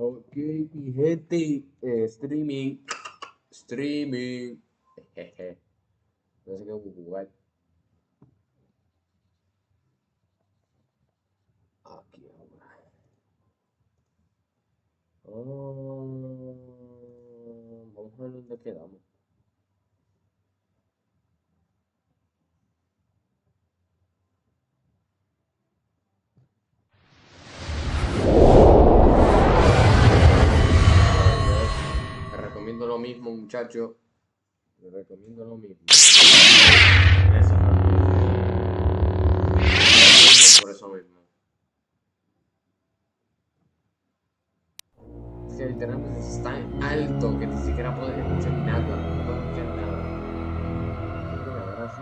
Ok, mi gente, streaming, jeje, no sé qué jugar. Aquí ahora. Vamos a ver dónde quedamos. Te recomiendo lo mismo, muchacho. Te recomiendo lo mismo. Eso, por eso mismo. Es que literalmente es tan alto que ni siquiera puedes escuchar nada. No puedes escuchar nada. Creo que ahora sí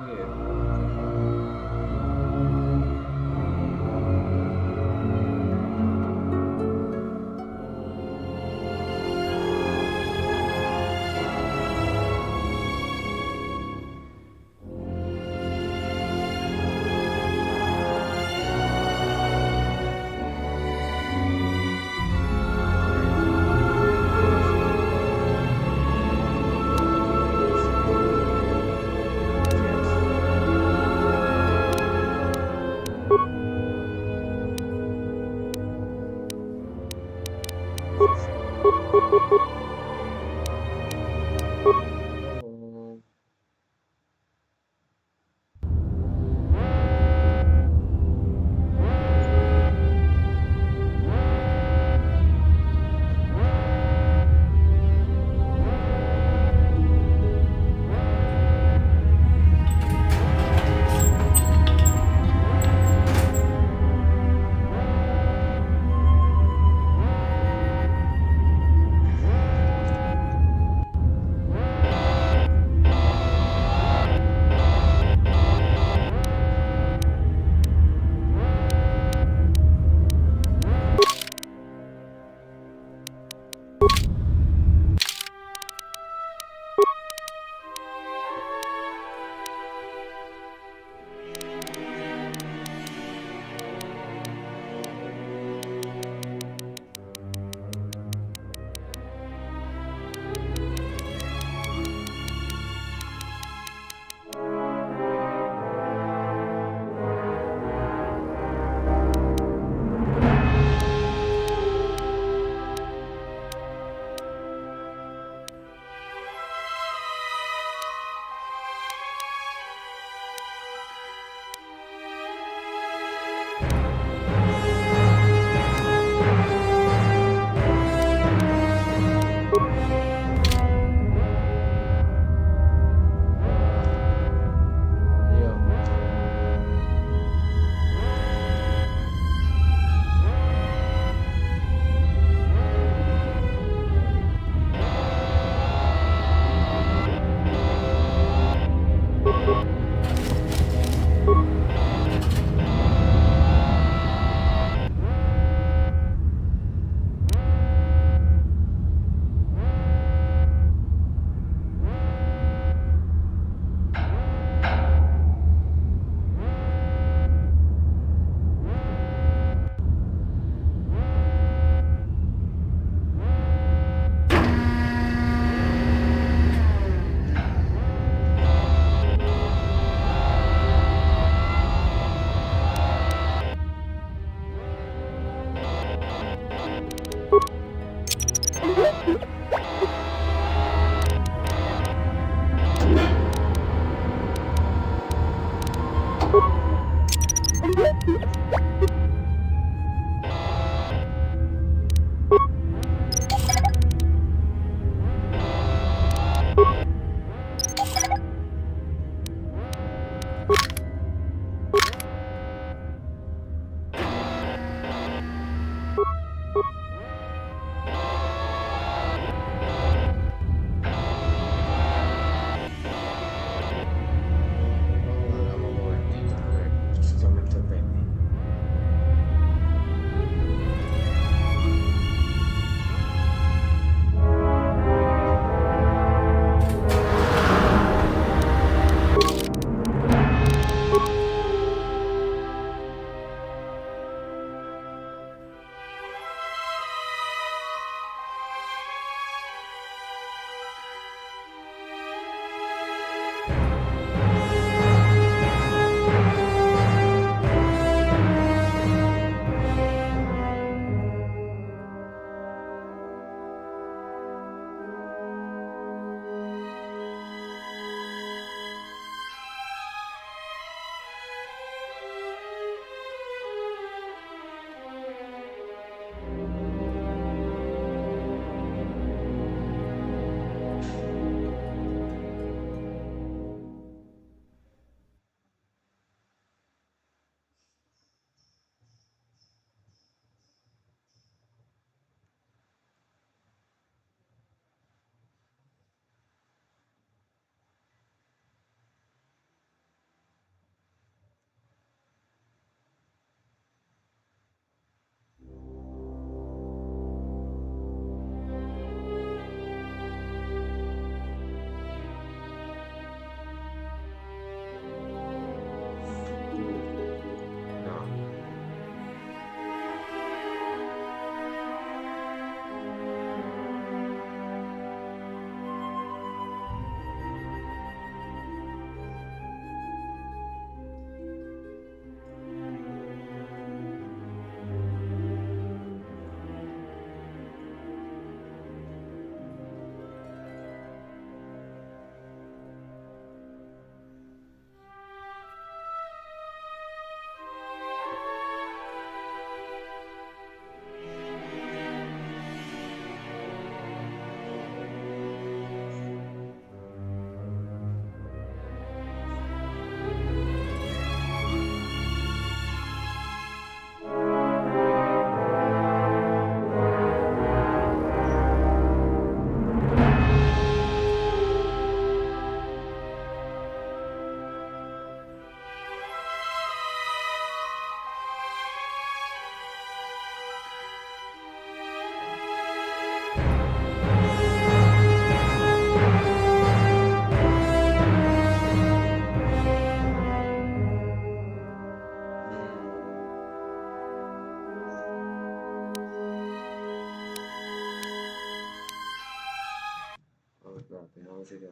música.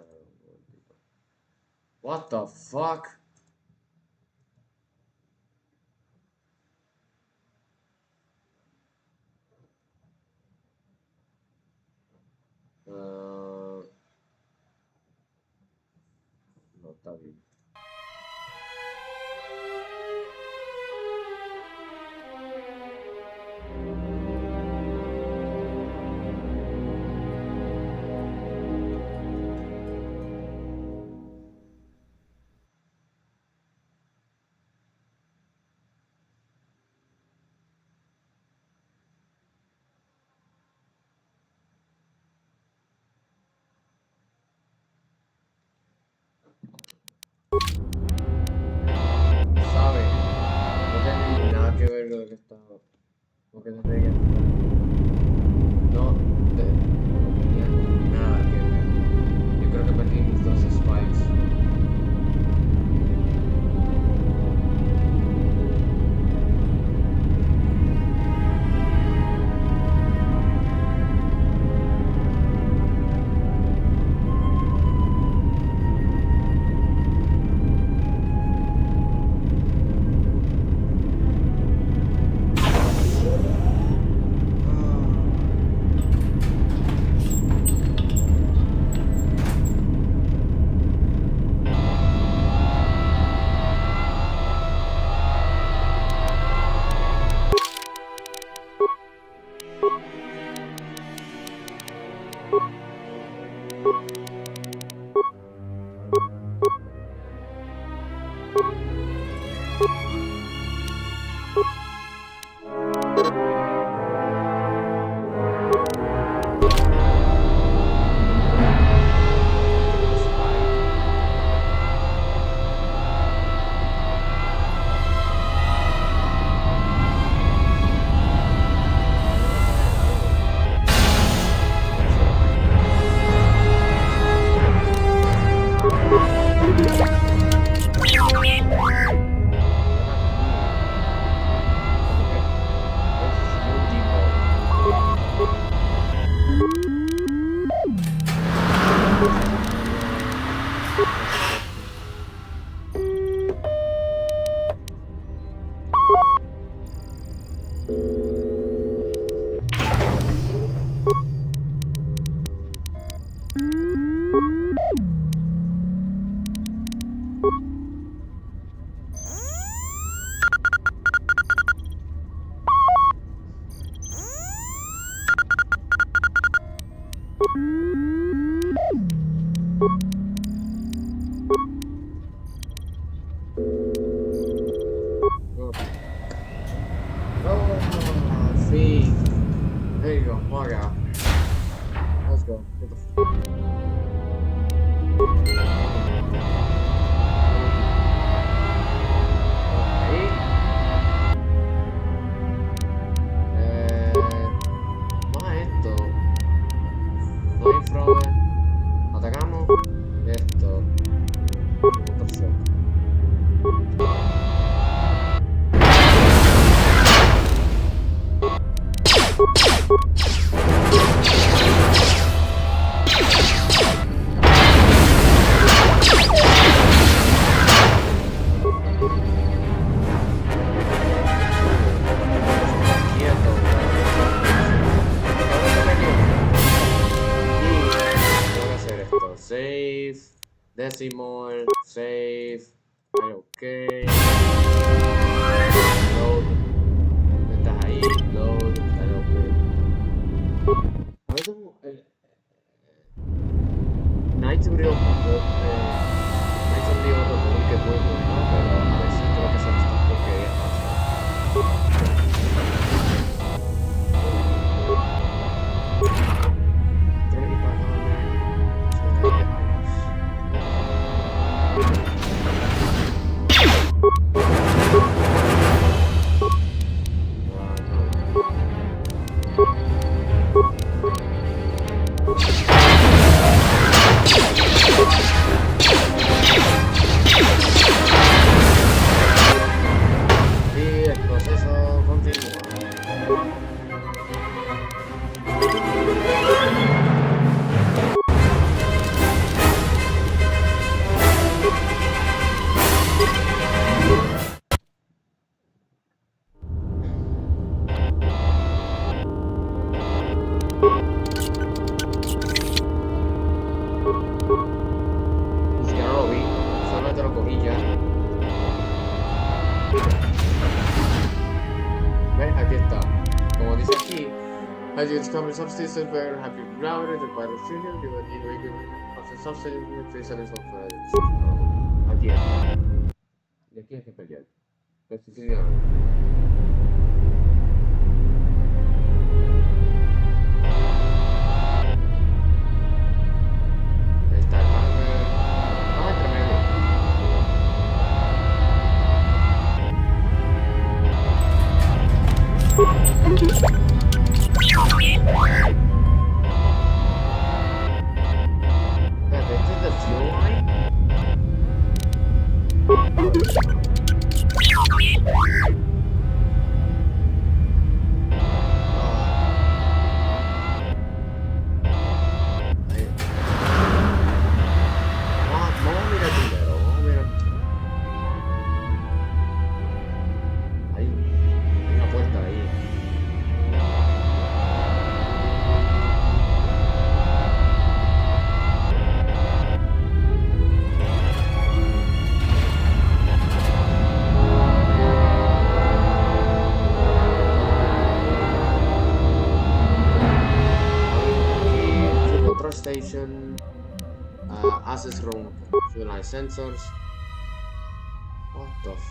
What the fuck? No está bien. ¿Sabe? No tiene nada que ver con lo que estaba. Porque no tenía. No, no tenía nada que ver. Yo creo que perdí mis dos spikes. Sí. There you go. Bug out. Let's go. Get the ahí. Vamos a esto. Flamethrower. Atacamos. Esto. Perfecto. Save, Decimal, save, ok, load, estás ahí, load, ok. A veces Night Brio es otro juego que es muy bueno, pero a veces creo que se nos está porquería y el proceso continúa. As you discover substances where have been routed and vital fusion, you will need regular of the substance with 3 seconds of aquí es. Y aquí hay que pelear. Ahí está el hammer. Vamos a tremerlo. Espérate, ¿este es the fuel line? Vamos a mirar primero, vamos a mirar. Hay una puerta ahí. Control station, access room, fuel line sensors. What the f...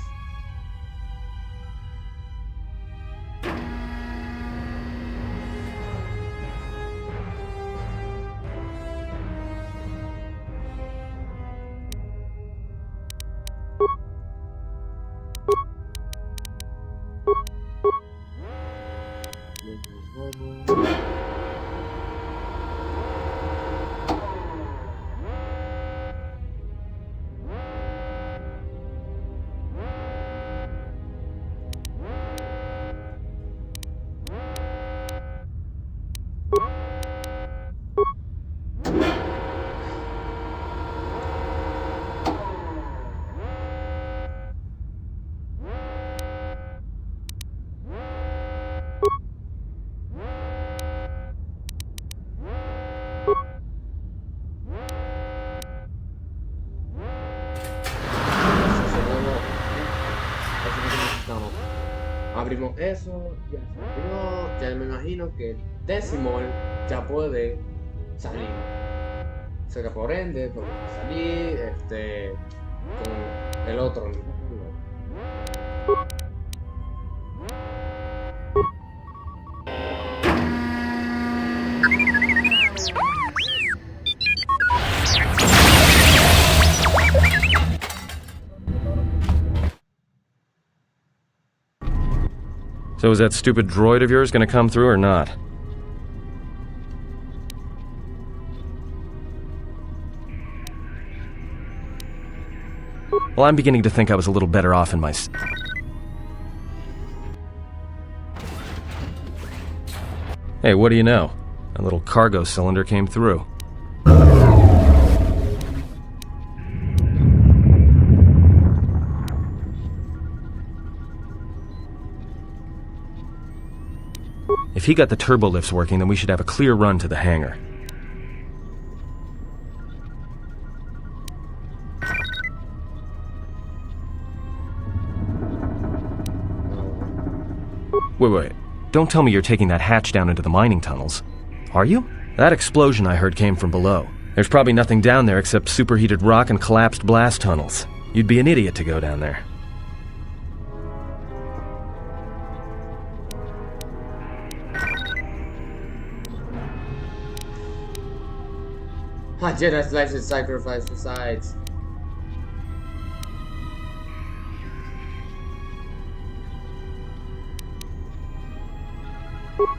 Abrimos eso, ya se abrió, ya me imagino que Decimol ya puede salir. O sea que por ende podemos salir con el otro. So is that stupid droid of yours gonna come through or not? Well, I'm beginning to think I was a little better off in my... Hey, what do you know? A little cargo cylinder came through. If he got the turbo lifts working, then we should have a clear run to the hangar. Wait. Don't tell me you're taking that hatch down into the mining tunnels. Are you? That explosion I heard came from below. There's probably nothing down there except superheated rock and collapsed blast tunnels. You'd be an idiot to go down there. A Jedi's life is sacrificed besides.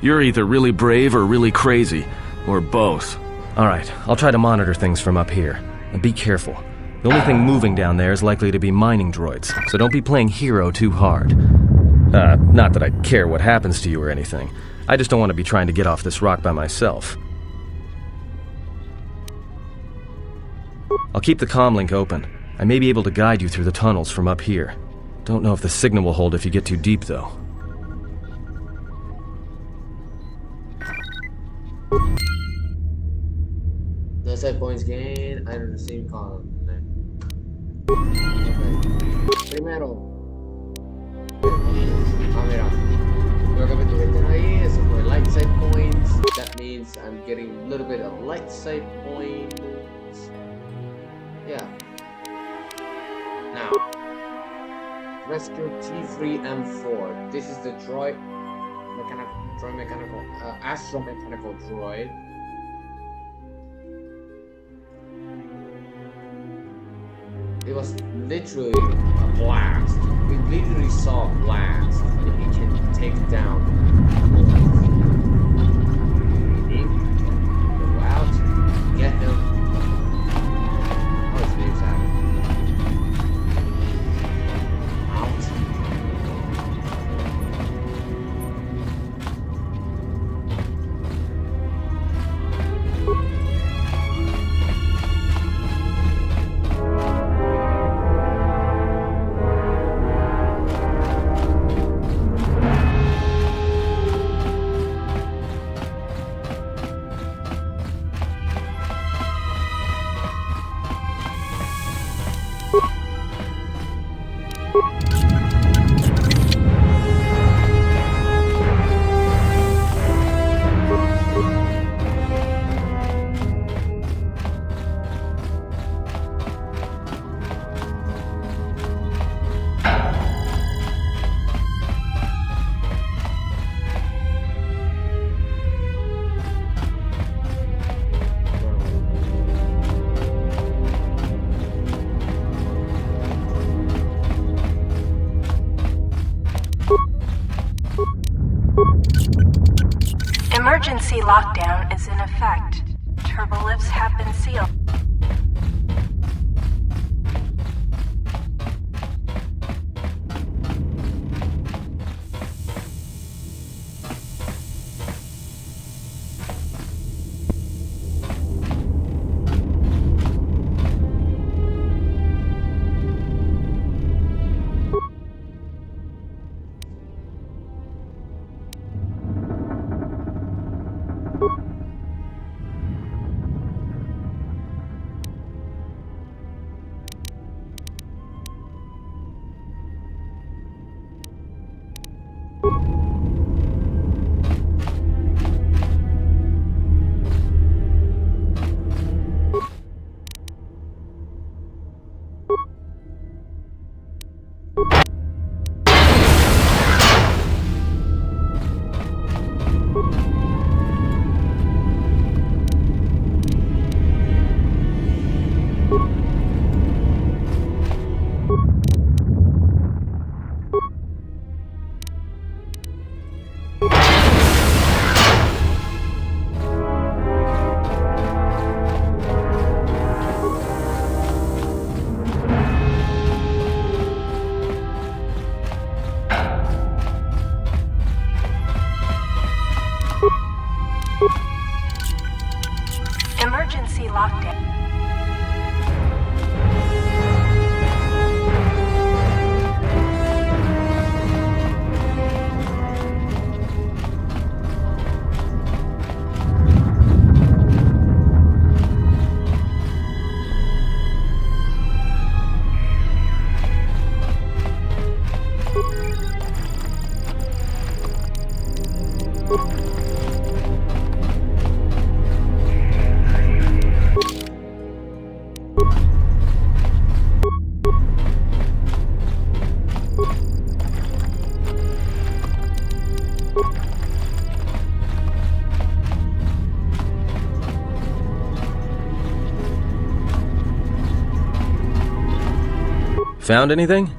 You're either really brave or really crazy, or both. Alright, I'll try to monitor things from up here. And be careful. The only thing moving down there is likely to be mining droids, so don't be playing hero too hard. Not that I care what happens to you or anything. I just don't want to be trying to get off this rock by myself. I'll keep the comlink open. I may be able to guide you through the tunnels from up here. Don't know if the signal will hold if you get too deep, though. No set points gained, I receive column. Okay. Primero. Mira. Lo que me tuviste ahí, eso fue like set point. let's say point. Yeah. Now, rescue T3M4. This is the astromechanical droid. It was literally a blast. We literally saw a blast. It can take down. Go out, get him. Oh, it's name's Adam. Out. Emergency lockdown is in effect. Turbolifts have been sealed. Emergency lockdown. Found anything?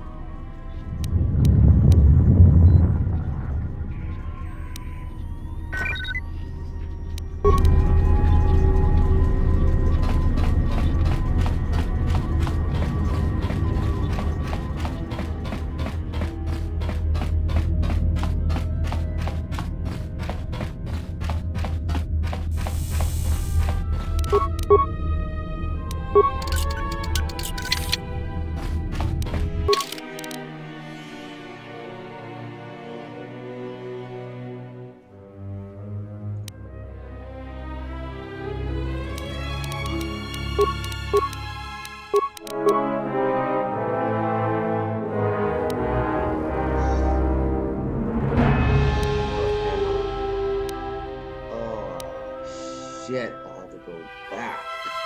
Shit, all the go back.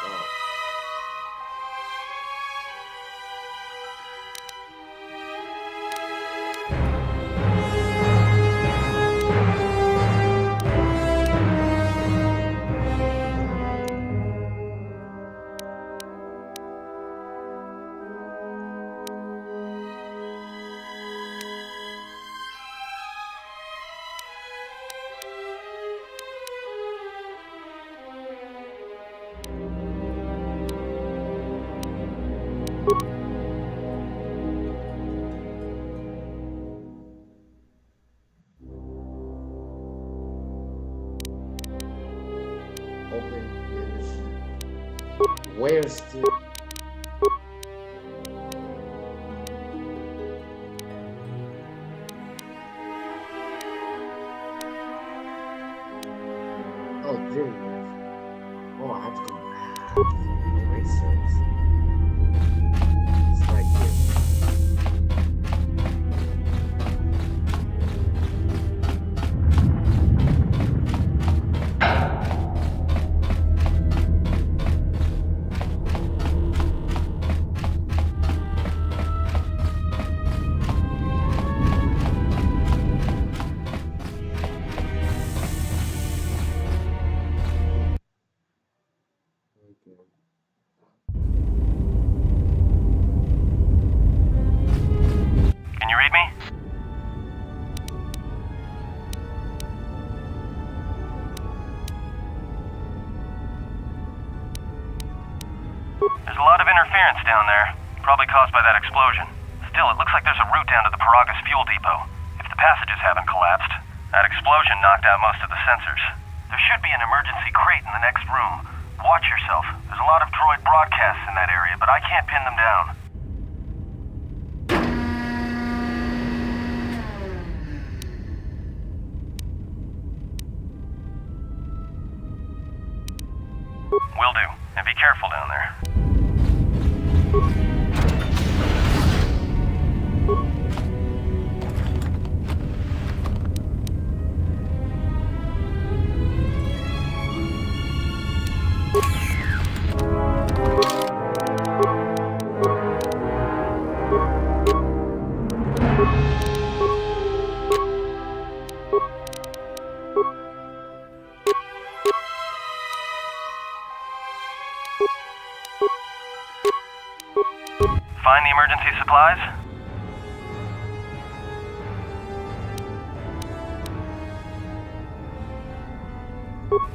Oh. Open this. Where's the... Oh, there it is. Oh, I have to go back. That makes sense. It's right here. Can you read me? There's a lot of interference down there, probably caused by that explosion. Still, it looks like there's a route down to the Paragus fuel depot. If the passages haven't collapsed, that explosion knocked out most of the sensors. There should be an emergency crate in the next room. Watch yourself. There's a lot of droid broadcasts in that area, but I can't pin them down. Will do. And be careful down there. Find the emergency supplies?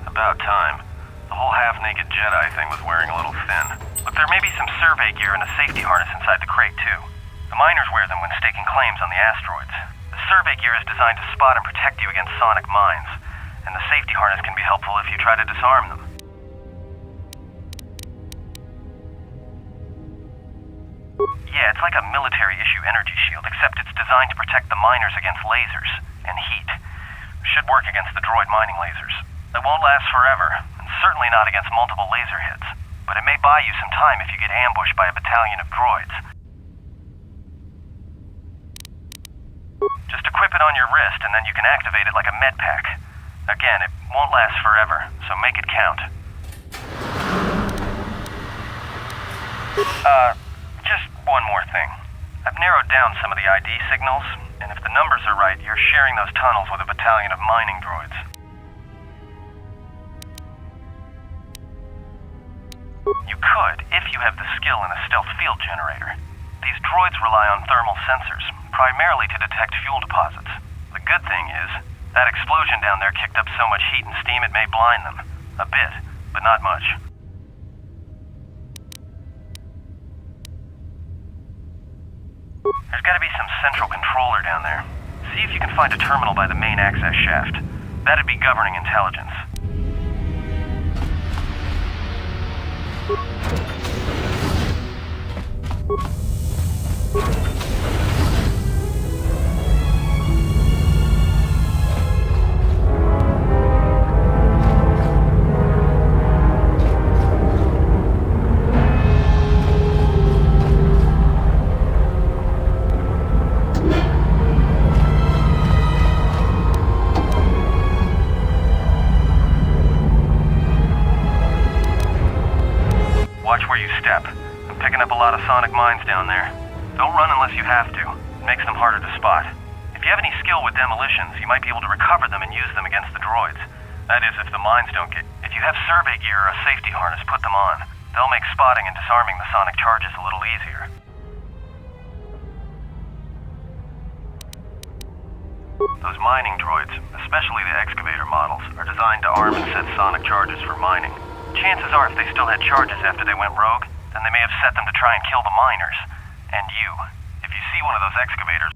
About time. The whole half-naked Jedi thing was wearing a little thin. Look, there may be some survey gear and a safety harness inside the crate, too. The miners wear them when staking claims on the asteroids. The survey gear is designed to spot and protect you against sonic mines, and the safety harness can be helpful if you try to disarm them. Yeah, it's like a military-issue energy shield, except it's designed to protect the miners against lasers and heat. Should work against the droid mining lasers. It won't last forever, and certainly not against multiple laser hits. But it may buy you some time if you get ambushed by a battalion of droids. Just equip it on your wrist, and then you can activate it like a med pack. Again, it won't last forever, so make it count. Just one more thing. I've narrowed down some of the ID signals, and if the numbers are right, you're sharing those tunnels with a battalion of mining droids. You could, if you have the skill in a stealth field generator. These droids rely on thermal sensors, primarily to detect fuel deposits. The good thing is, that explosion down there kicked up so much heat and steam it may blind them. A bit, but not much. There's gotta be some central controller down there. See if you can find a terminal by the main access shaft. That'd be governing intelligence. step. I'm picking up a lot of sonic mines down there. Don't run unless you have to. It makes them harder to spot. If you have any skill with demolitions, you might be able to recover them and use them against the droids. That is, if the mines don't get... If you have survey gear or a safety harness, put them on. They'll make spotting and disarming the sonic charges a little easier. Those mining droids, especially the excavator models, are designed to arm and set sonic charges for mining. Chances are if they still had charges after they went rogue, then they may have set them to try and kill the miners. And you. If you see one of those excavators...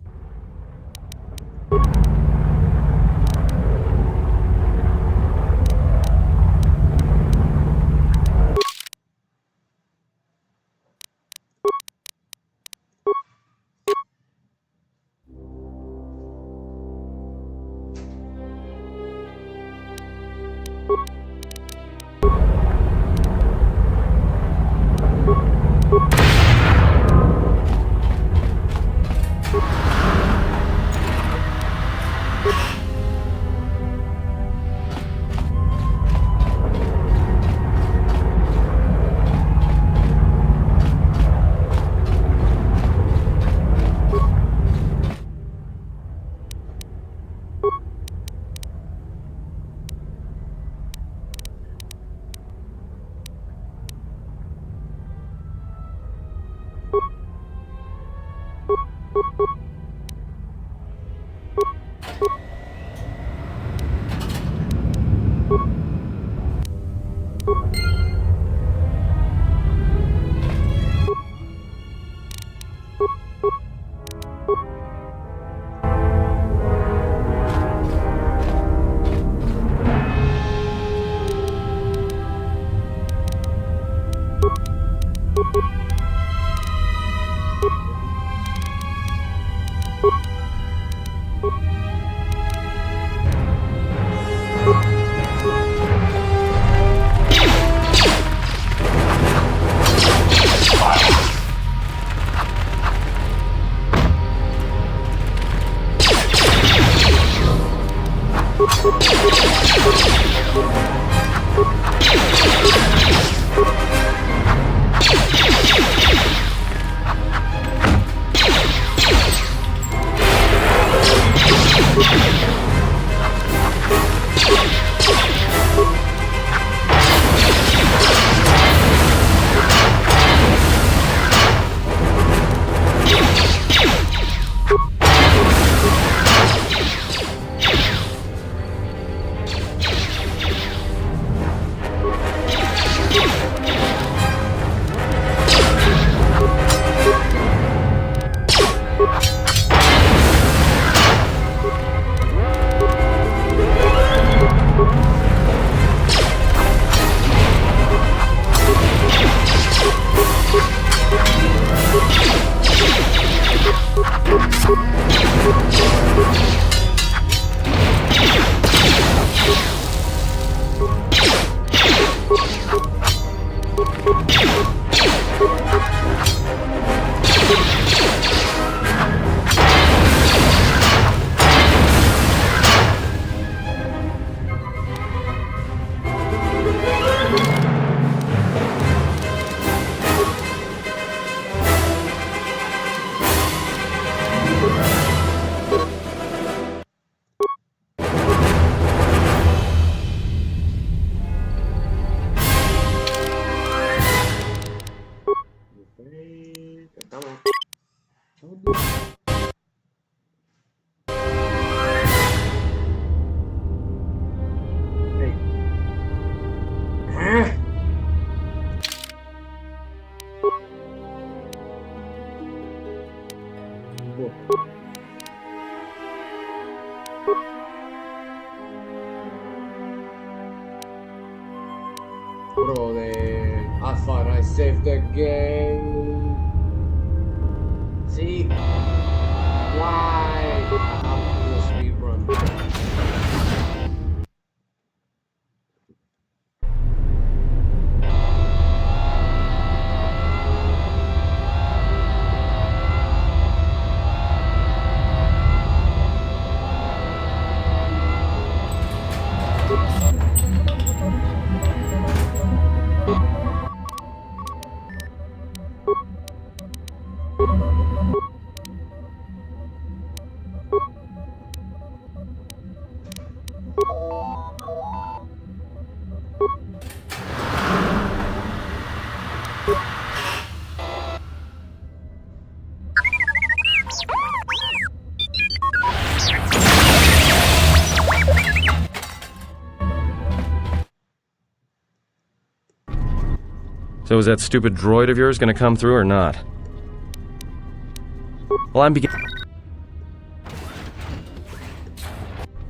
Brother, I thought I saved the game. See? Why? I'm gonna speedrun. So is that stupid droid of yours gonna come through or not? Well, I'm beginning.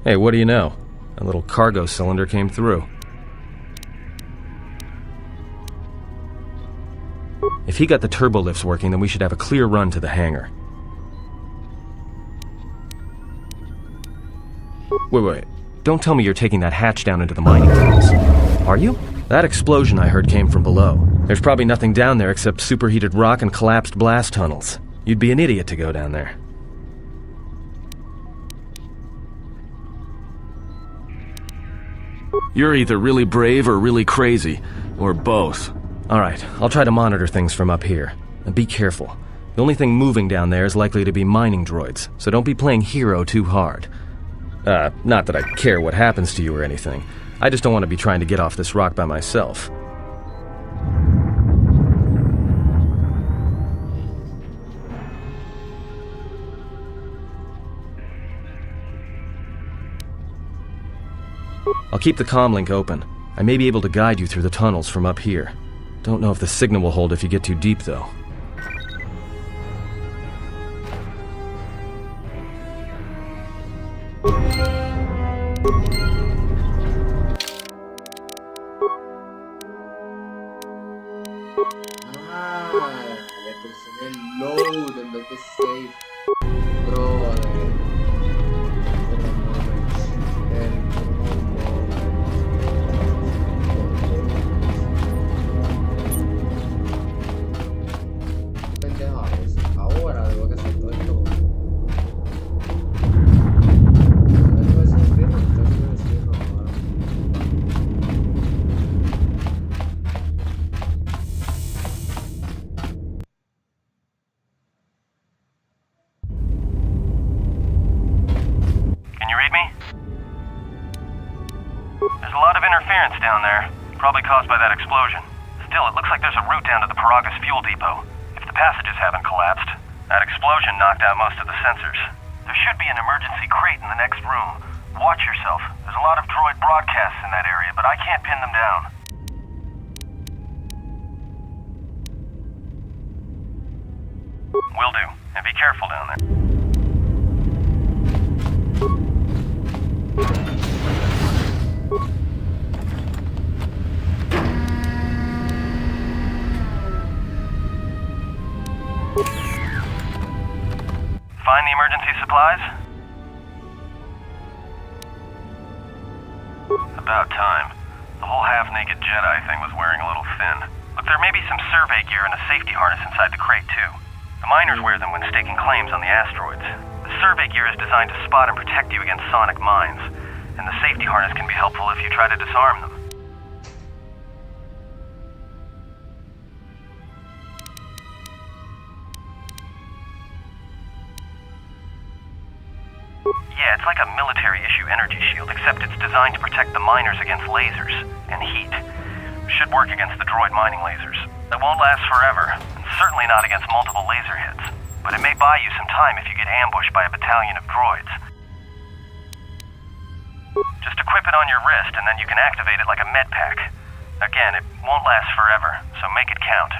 Hey, what do you know? A little cargo cylinder came through. If he got the turbo lifts working, then we should have a clear run to the hangar. Wait. Don't tell me you're taking that hatch down into the mining tunnels. Are you? That explosion I heard came from below. There's probably nothing down there except superheated rock and collapsed blast tunnels. You'd be an idiot to go down there. You're either really brave or really crazy, or both. Alright, I'll try to monitor things from up here. And be careful. The only thing moving down there is likely to be mining droids, so don't be playing hero too hard. Not that I care what happens to you or anything. I just don't want to be trying to get off this rock by myself. I'll keep the comm link open. I may be able to guide you through the tunnels from up here. Don't know if the signal will hold if you get too deep, though. Le presioné load en vez de save. Brother. Pendejadas. Ahora debo que hacer todo esto. Down there, probably caused by that explosion. Still, it looks like there's a route down to the Paragus fuel depot. If the passages haven't collapsed, that explosion knocked out most of the sensors. There should be an emergency crate in the next room. Watch yourself. There's a lot of droid broadcasts in that area, but I can't pin them down. Will do, and be careful down there. Find the emergency supplies? About time. The whole half-naked Jedi thing was wearing a little thin. Look, there may be some survey gear and a safety harness inside the crate, too. The miners wear them when staking claims on the asteroids. The survey gear is designed to spot and protect you against sonic mines, and the safety harness can be helpful if you try to disarm them. Yeah, it's like a military-issue energy shield, except it's designed to protect the miners against lasers and heat. Should work against the droid mining lasers. It won't last forever, and certainly not against multiple laser hits. But it may buy you some time if you get ambushed by a battalion of droids. Just equip it on your wrist, and then you can activate it like a med pack. Again, it won't last forever, so make it count.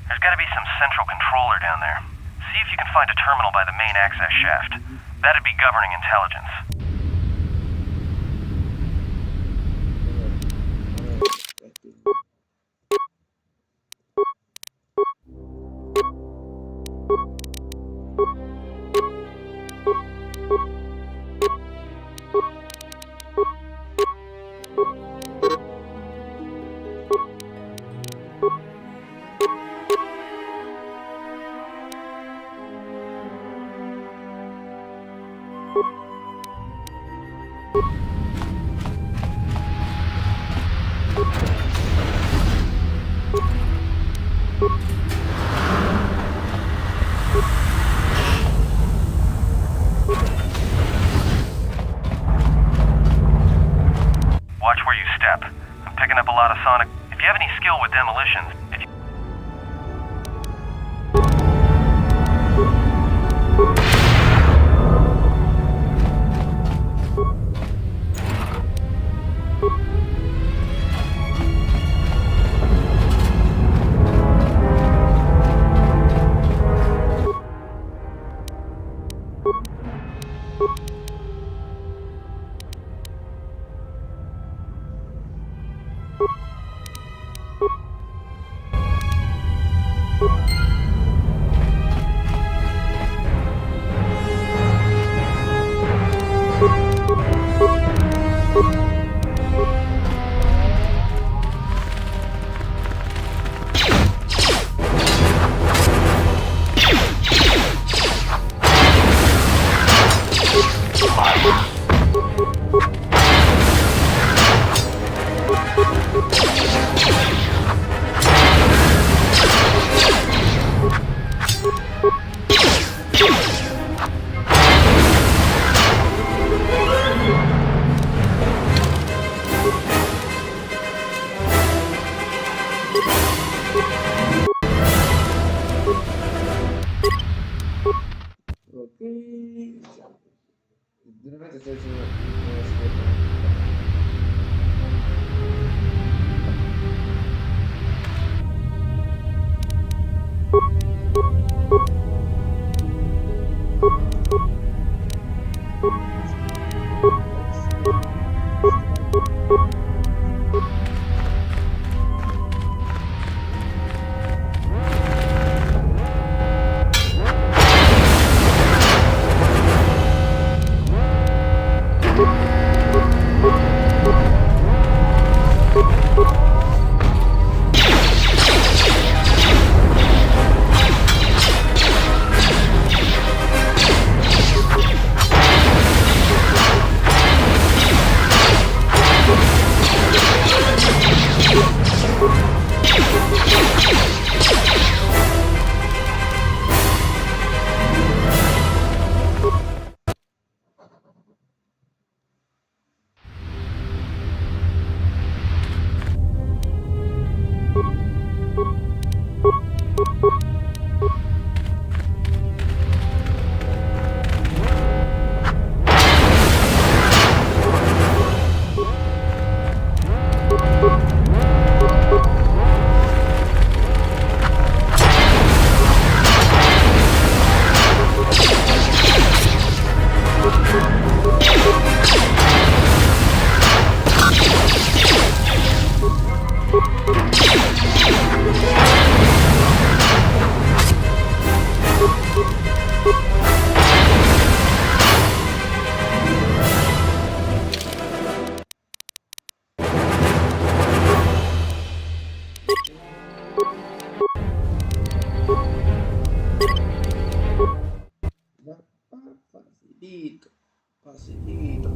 There's gotta be some central controller down there. See if you can find a terminal by the main access shaft. That'd be governing intelligence. Watch where you step. I'm picking up a lot of sonic. If you have any skill with demolitions, Ok. Veramente estoy haciendo una esquema. Facilito, facilito,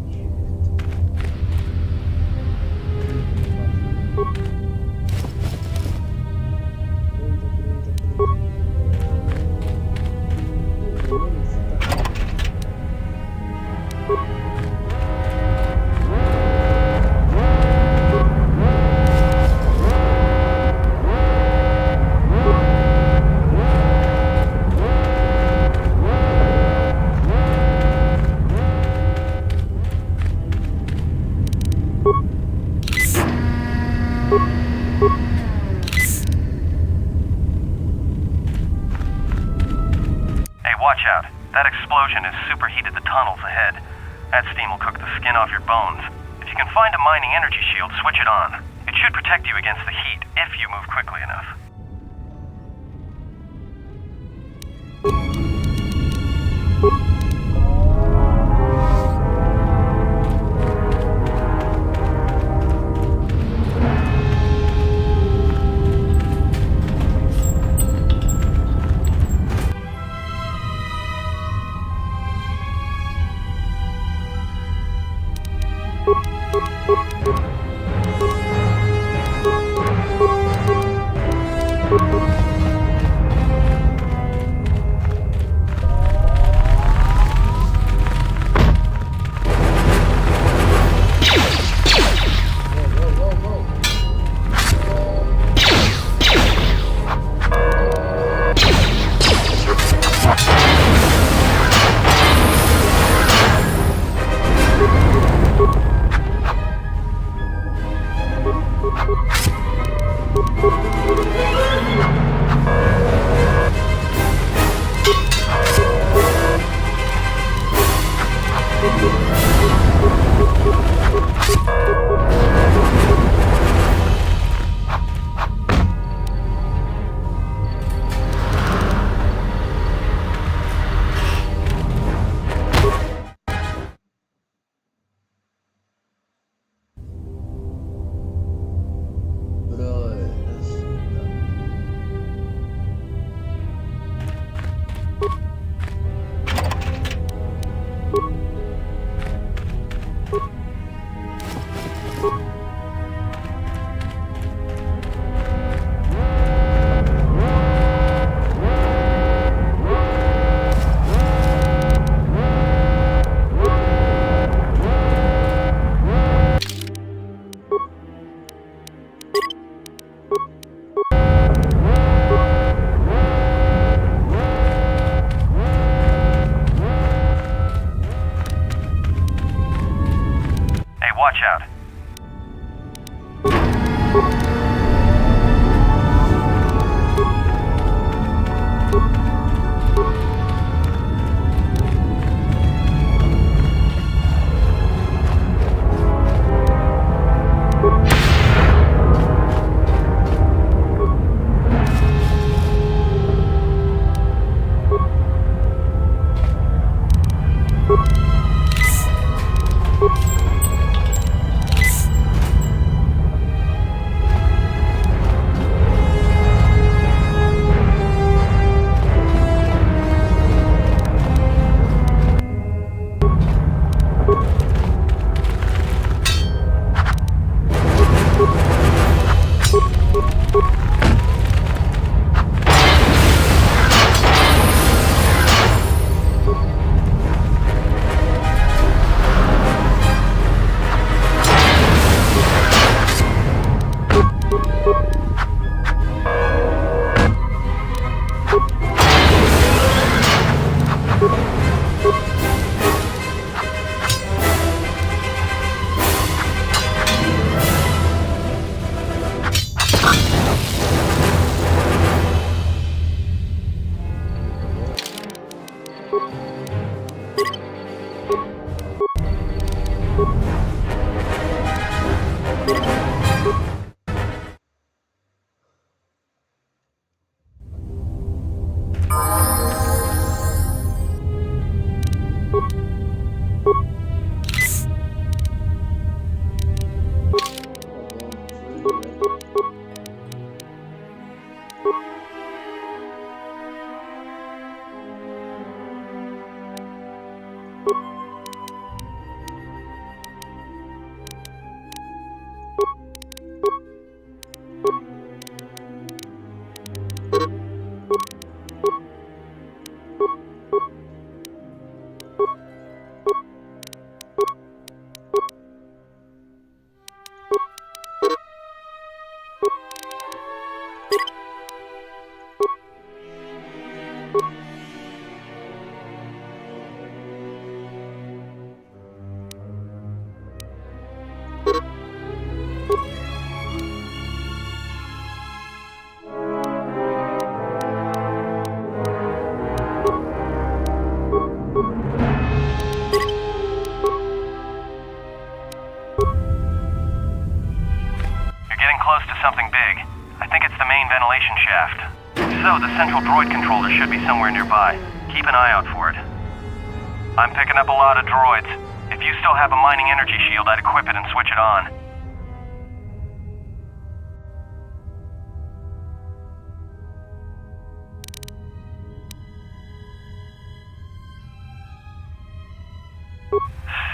Hey, watch out. That explosion has superheated the tunnels ahead. That steam will cook the skin off your bones. If you can find a mining energy shield, switch it on. It should protect you against the heat if you move quickly enough. Watch out. Something big. I think it's the main ventilation shaft. So, the central droid controller should be somewhere nearby. Keep an eye out for it. I'm picking up a lot of droids. If you still have a mining energy shield, I'd equip it and switch it on.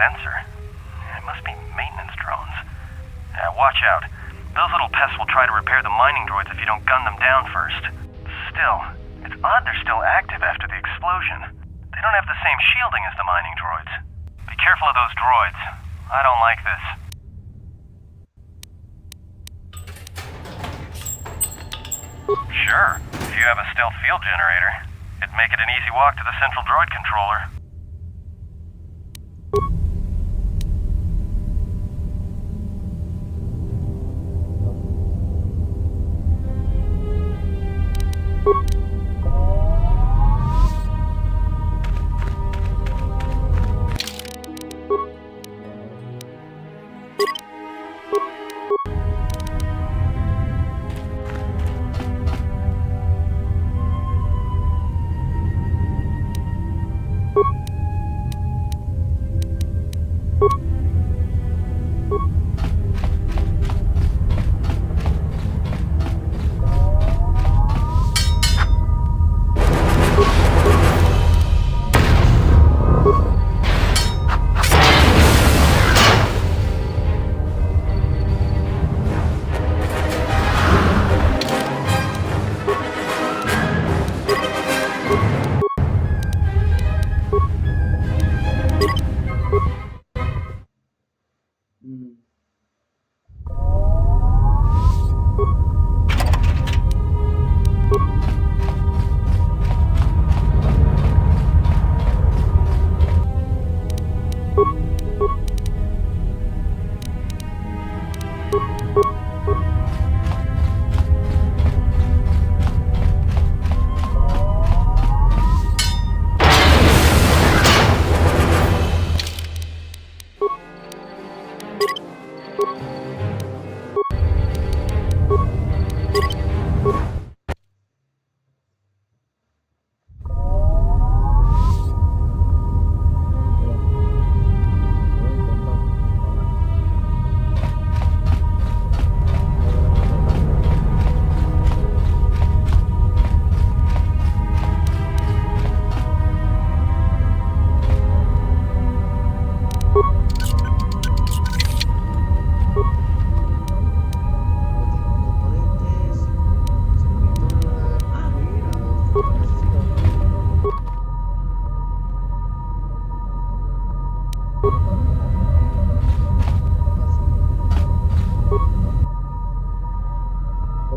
Sensor? It must be maintenance drones. Watch out. Those little pests will try to repair the mining droids if you don't gun them down first. Still, it's odd they're still active after the explosion. They don't have the same shielding as the mining droids. Be careful of those droids. I don't like this. Sure, if you have a stealth field generator, it'd make it an easy walk to the central droid controller. You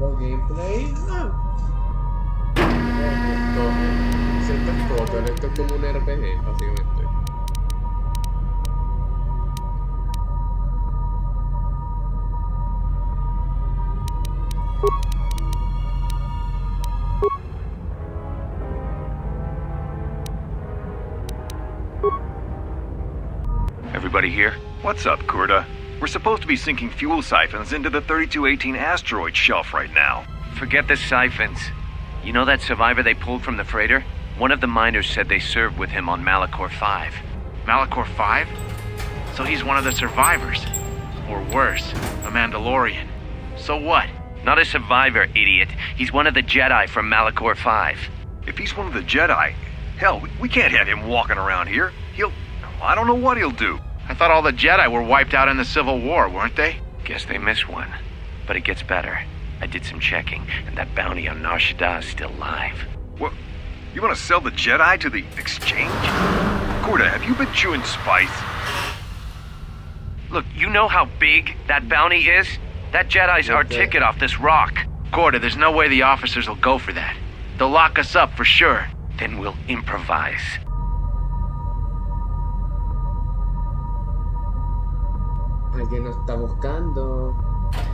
Pero gameplay, esto es el cascote, esto es como un RPG, básicamente. Everybody here? What's up, Kurta? We're supposed to be sinking fuel siphons into the 3218 asteroid shelf right now. Forget the siphons. You know that survivor they pulled from the freighter? One of the miners said they served with him on Malachor 5. Malachor 5? So he's one of the survivors. Or worse, a Mandalorian. So what? Not a survivor, idiot. He's one of the Jedi from Malachor 5. If he's one of the Jedi, hell, we can't have him walking around here. I don't know what he'll do. I thought all the Jedi were wiped out in the Civil War, weren't they? Guess they missed one. But it gets better. I did some checking, and that bounty on Nar Shaddaa is still live. What? You want to sell the Jedi to the exchange? Kurta, have you been chewing spice? Look, you know how big that bounty is? That Jedi's our ticket off this rock. Gorda, there's no way the officers will go for that. They'll lock us up for sure. Then we'll improvise. Alguien nos está buscando.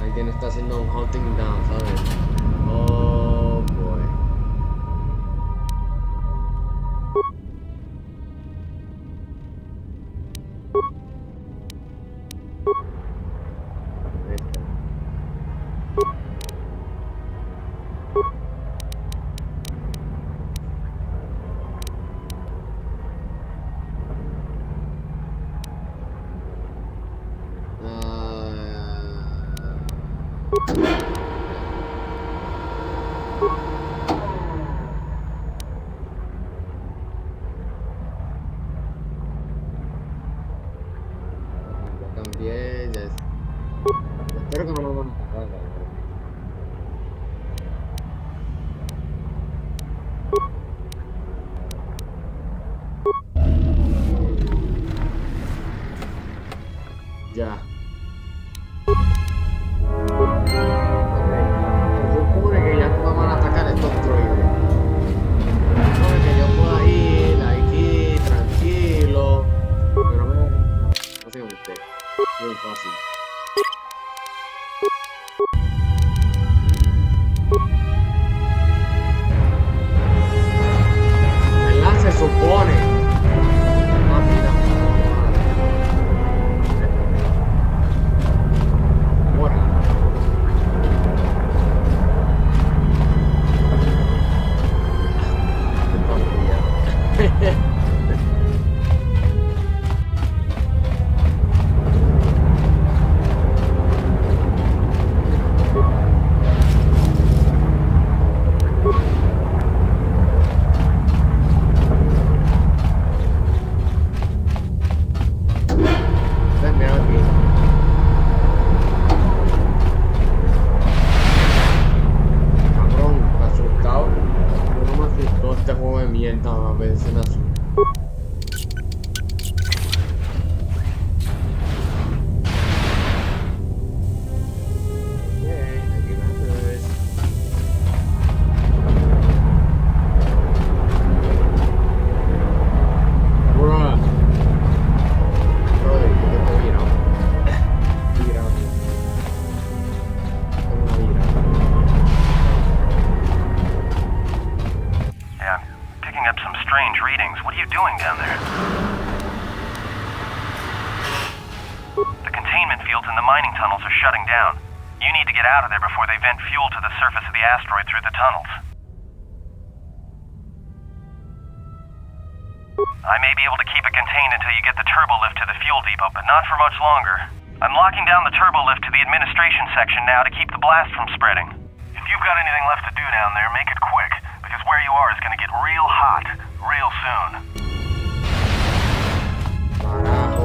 Alguien está haciendo un hunting down, ¿sabes? Oh boy. Ahí está. Ya cambié, ya es... Espero que no me van a atacar, la verdad. Ya. Se supone que ya no me van a atacar estos droides. Se supone que yo pueda ir aquí tranquilo. Pero me básicamente muy fácil. ¿Verdad? Se supone. Ah, mira. Bueno. Mira aquí. Cabrón, me ha asustado. No me asustó este juego de mierda, a veces me asustó. Aquí me ves. Bruh. Brother, yo te he virado. Virado. Tengo una virada. Yeah, I'm picking up some strange readings. What are you doing down there? The containment fields in the mining tunnels are shutting down. You need to get out of there before they vent fuel to the surface of the asteroid through the tunnels. I may be able to keep it contained until you get the turbo lift to the fuel depot, but not for much longer. I'm locking down the turbo lift to the administration section now to keep the blast from spreading. If you've got anything left to do down there, make it quick, because where you are is going to get real hot real soon. Carajo.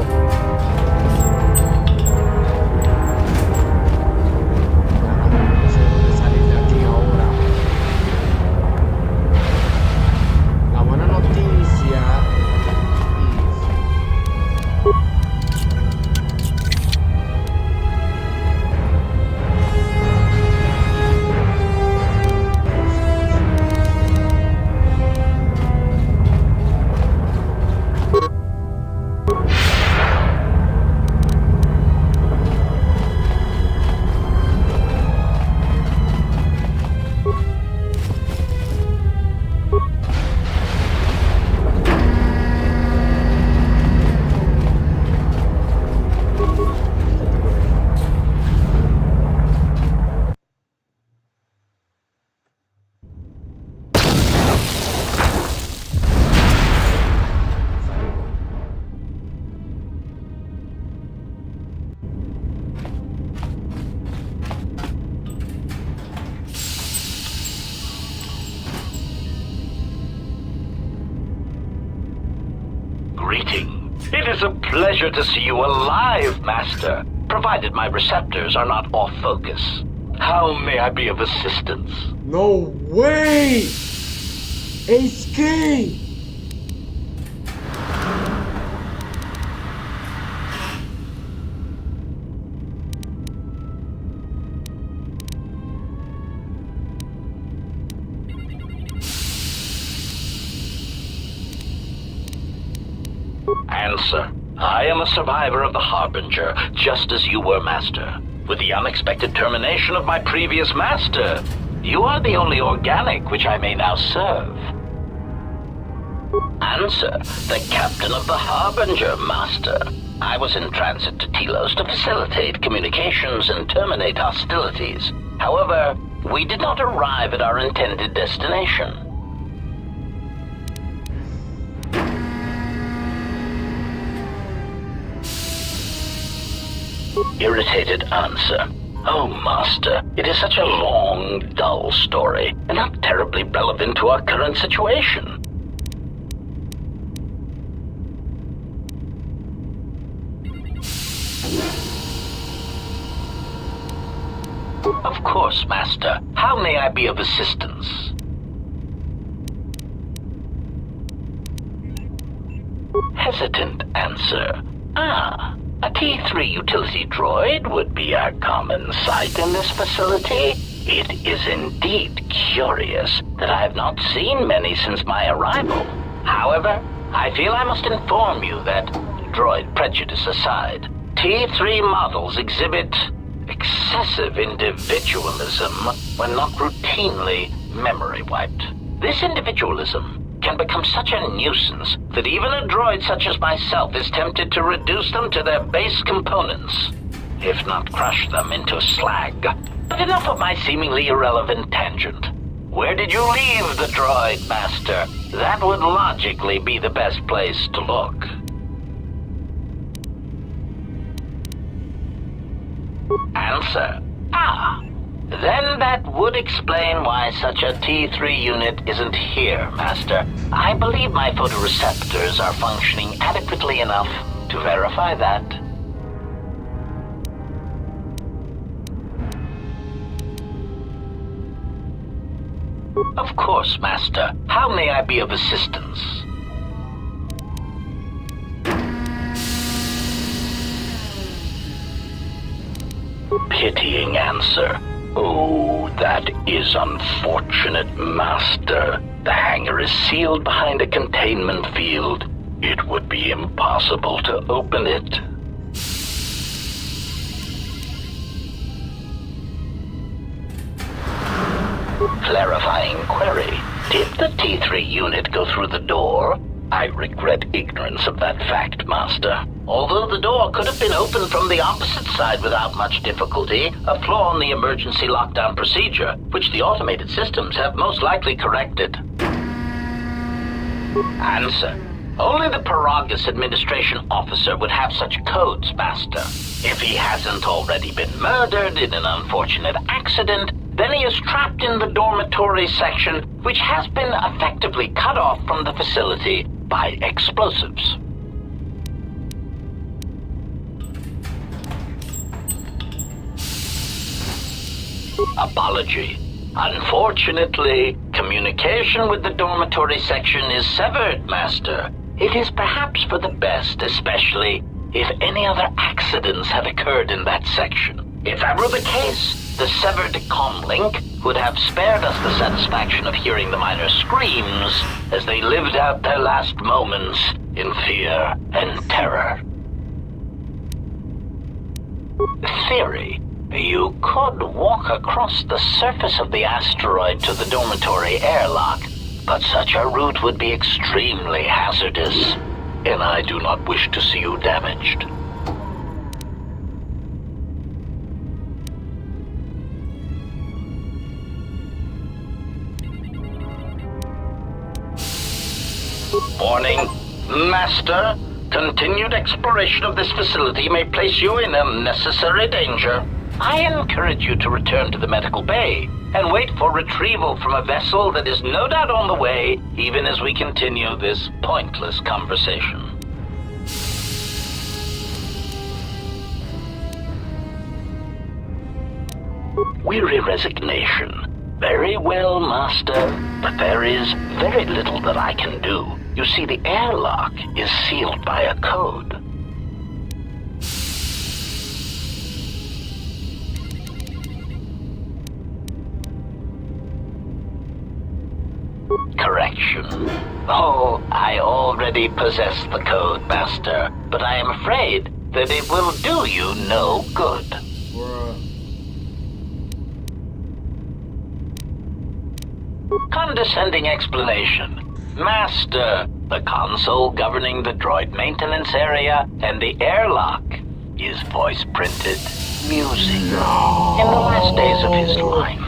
Carajo, no sé dónde salir de aquí ahora. La buena noticia es... Greeting. It is a pleasure to see you alive, Master, provided my receptors are not off focus. How may I be of assistance? No way! Escape! Answer. I am a survivor of the Harbinger, just as you were, Master. With the unexpected termination of my previous master, you are the only organic which I may now serve. Answer. The captain of the Harbinger, Master. I was in transit to Telos to facilitate communications and terminate hostilities. However, we did not arrive at our intended destination. Irritated answer. Oh, Master, it is such a long, dull story, and not terribly relevant to our current situation. Of course, Master. How may I be of assistance? Hesitant answer. A T3 utility droid would be a common sight in this facility. It is indeed curious that I have not seen many since my arrival. However, I feel I must inform you that, droid prejudice aside, T3 models exhibit excessive individualism when not routinely memory wiped. This individualism can become such a nuisance that even a droid such as myself is tempted to reduce them to their base components, if not crush them into slag. But enough of my seemingly irrelevant tangent. Where did you leave the droid, Master? That would logically be the best place to look. Answer. Then that would explain why such a T3 unit isn't here, Master. I believe my photoreceptors are functioning adequately enough to verify that. Of course, Master. How may I be of assistance? Pitying answer. Oh, that is unfortunate, Master. The hangar is sealed behind a containment field. It would be impossible to open it. Clarifying query. Did the T3 unit go through the door? I regret ignorance of that fact, Master. Although the door could have been opened from the opposite side without much difficulty, a flaw in the emergency lockdown procedure, which the automated systems have most likely corrected. Answer. Only the Paragus administration officer would have such codes, Master. If he hasn't already been murdered in an unfortunate accident, then he is trapped in the dormitory section, which has been effectively cut off from the facility by explosives. Apology. Unfortunately, communication with the dormitory section is severed, Master. It is perhaps for the best, especially if any other accidents have occurred in that section. If that were the case, the severed comlink would have spared us the satisfaction of hearing the miners' screams as they lived out their last moments in fear and terror. Theory. You could walk across the surface of the asteroid to the dormitory airlock, but such a route would be extremely hazardous, and I do not wish to see you damaged. Warning, Master. Continued exploration of this facility may place you in unnecessary danger. I encourage you to return to the medical bay and wait for retrieval from a vessel that is no doubt on the way, even as we continue this pointless conversation. weary resignation. Very well, Master, but there is very little that I can do. You see, the airlock is sealed by a code. Correction. Oh, I already possess the code, Master, but I am afraid that it will do you no good. Bruh. Condescending explanation. Master, the console governing the droid maintenance area and the airlock is voice-printed music. In the last days of his life,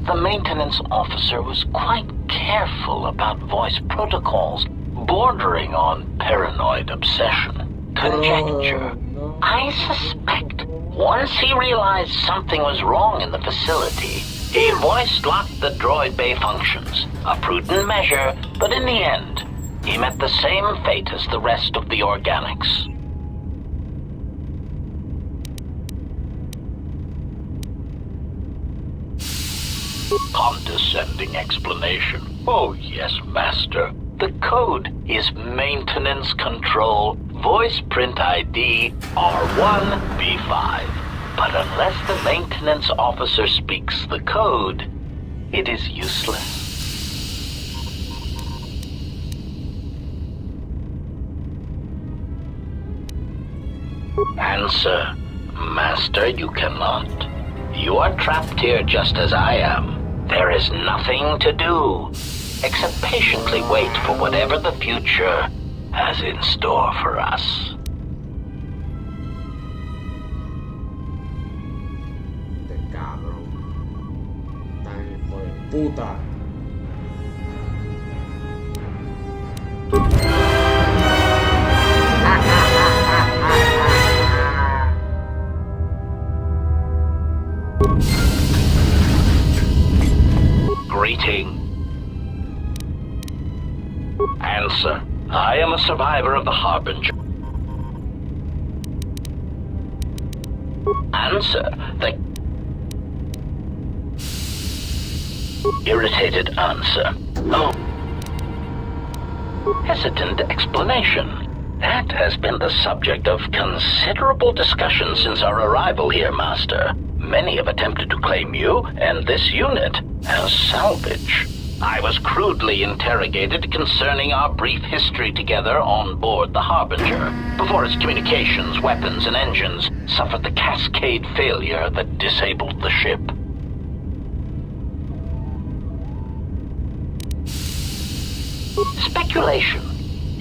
the maintenance officer was quite careful about voice protocols, bordering on paranoid obsession. Conjecture. No. I suspect once he realized something was wrong in the facility, he voice-locked the droid bay functions. A prudent measure, but in the end, he met the same fate as the rest of the organics. Condescending explanation. Oh yes, Master. The code is Maintenance Control Voice Print ID R1B5. But unless the maintenance officer speaks the code, it is useless. Answer. Master, you cannot. You are trapped here just as I am. There is nothing to do, except patiently wait for whatever the future has in store for us. Este cabrón. Tan hijo de puta. Greeting. Answer. I am a survivor of the Harbinger. Answer. The irritated answer. Oh. Hesitant explanation. That has been the subject of considerable discussion since our arrival here, Master. Many have attempted to claim you and this unit as salvage. I was crudely interrogated concerning our brief history together on board the Harbinger, before its communications, weapons, and engines suffered the cascade failure that disabled the ship. Speculation.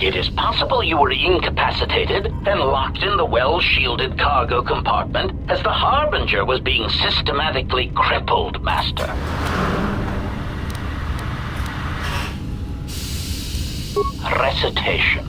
It is possible you were incapacitated and locked in the well-shielded cargo compartment as the Harbinger was being systematically crippled, Master. Recitation.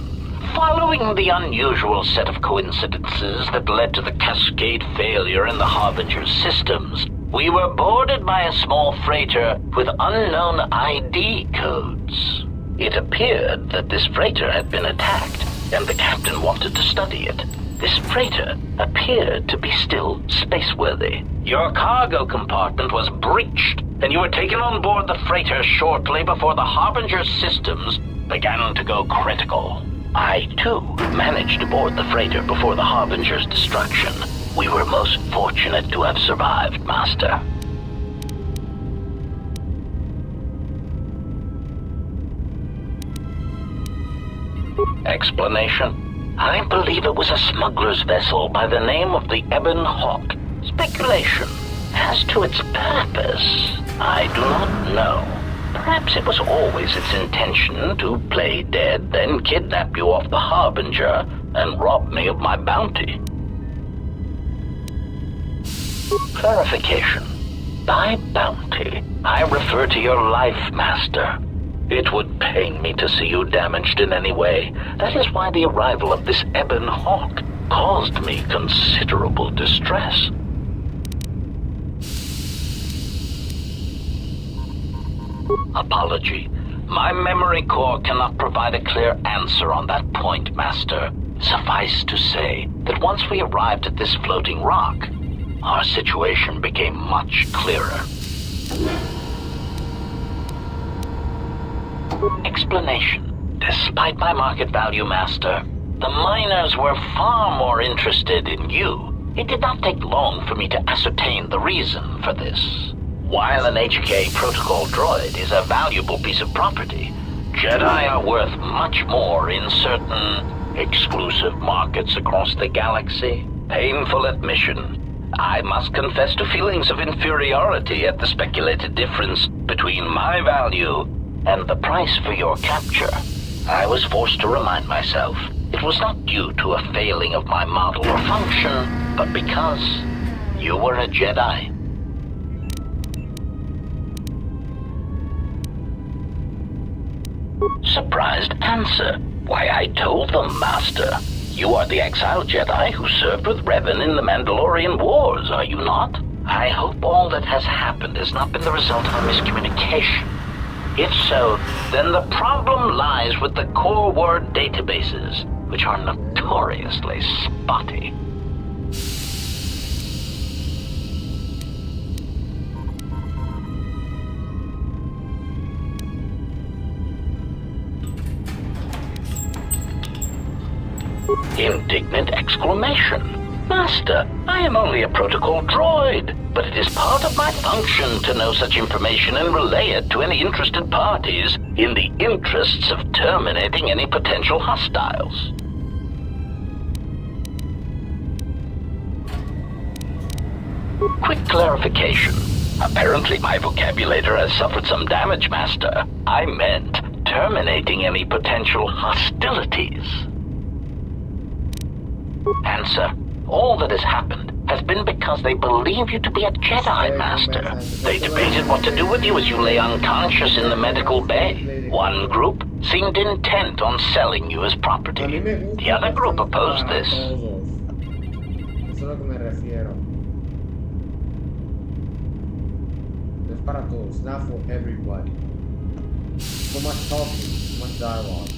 Following the unusual set of coincidences that led to the cascade failure in the Harbinger's systems, we were boarded by a small freighter with unknown ID codes. It appeared that this freighter had been attacked, and the captain wanted to study it. This freighter appeared to be still spaceworthy. Your cargo compartment was breached, and you were taken on board the freighter shortly before the Harbinger's systems began to go critical. I, too, managed to board the freighter before the Harbinger's destruction. We were most fortunate to have survived, Master. Explanation. I believe it was a smuggler's vessel by the name of the Ebon Hawk. Speculation. As to its purpose, I do not know. Perhaps it was always its intention to play dead, then kidnap you off the Harbinger and rob me of my bounty. Clarification. By bounty, I refer to your life, Master. It would pain me to see you damaged in any way. That is why the arrival of this Ebon Hawk caused me considerable distress. Apology. My memory core cannot provide a clear answer on that point, Master. Suffice to say that once we arrived at this floating rock, our situation became much clearer. Explanation. Despite my market value, Master, the miners were far more interested in you. It did not take long for me to ascertain the reason for this. While an HK protocol droid is a valuable piece of property, Jedi are worth much more in certain exclusive markets across the galaxy. Painful admission. I must confess to feelings of inferiority at the speculated difference between my value and the price for your capture. I was forced to remind myself it was not due to a failing of my model or function, but because you were a Jedi. Surprised answer. Why, I told them, Master. You are the exiled Jedi who served with Revan in the Mandalorian Wars, are you not? I hope all that has happened has not been the result of a miscommunication. If so, then the problem lies with the core word databases, which are notoriously spotty. Indignant exclamation. Master, I am only a protocol droid, but it is part of my function to know such information and relay it to any interested parties in the interests of terminating any potential hostiles. Quick clarification. Apparently my vocabulary has suffered some damage, Master. I meant terminating any potential hostilities. Answer. All that has happened has been because they believe you to be a Jedi, Master. They debated what to do with you as you lay unconscious in the medical bay. One group seemed intent on selling you as property. The other group opposed this. Eso es lo que me refiero. No es para todos, not for everybody. So much talking, so much dialogue.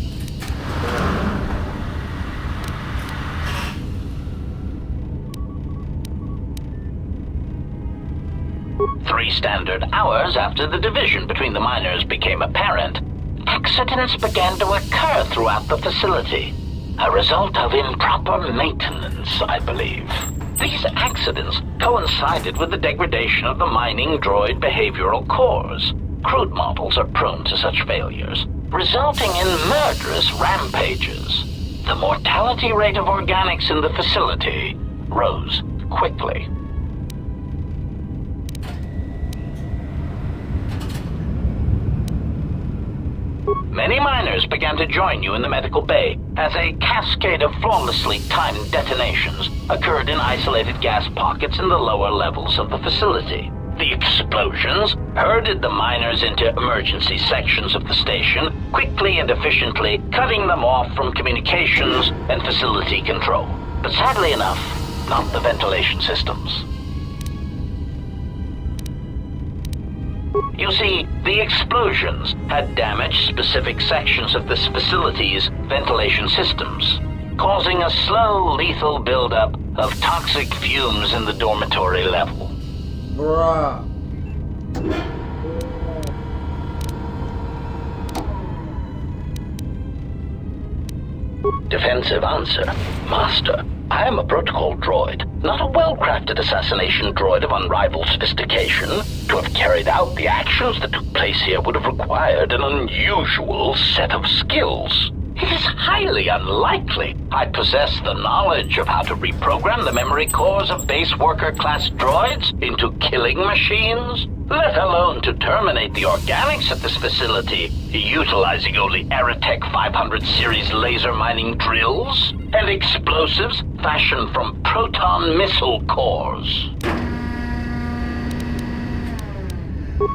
Three standard hours after the division between the miners became apparent, accidents began to occur throughout the facility. A result of improper maintenance, I believe. These accidents coincided with the degradation of the mining droid behavioral cores. Crude models are prone to such failures, resulting in murderous rampages. The mortality rate of organics in the facility rose quickly. Many miners began to join you in the medical bay as a cascade of flawlessly timed detonations occurred in isolated gas pockets in the lower levels of the facility. The explosions herded the miners into emergency sections of the station, quickly and efficiently cutting them off from communications and facility control. But sadly enough, not the ventilation systems. You see, the explosions had damaged specific sections of this facility's ventilation systems, causing a slow, lethal buildup of toxic fumes in the dormitory level. Bruh. Defensive answer. Master, I am a protocol droid, not a well-crafted assassination droid of unrivaled sophistication. To have carried out the actions that took place here would have required an unusual set of skills. It is highly unlikely I possess the knowledge of how to reprogram the memory cores of base worker-class droids into killing machines, let alone to terminate the organics at this facility, utilizing only Aerotech 500 series laser mining drills and explosives fashioned from proton missile cores.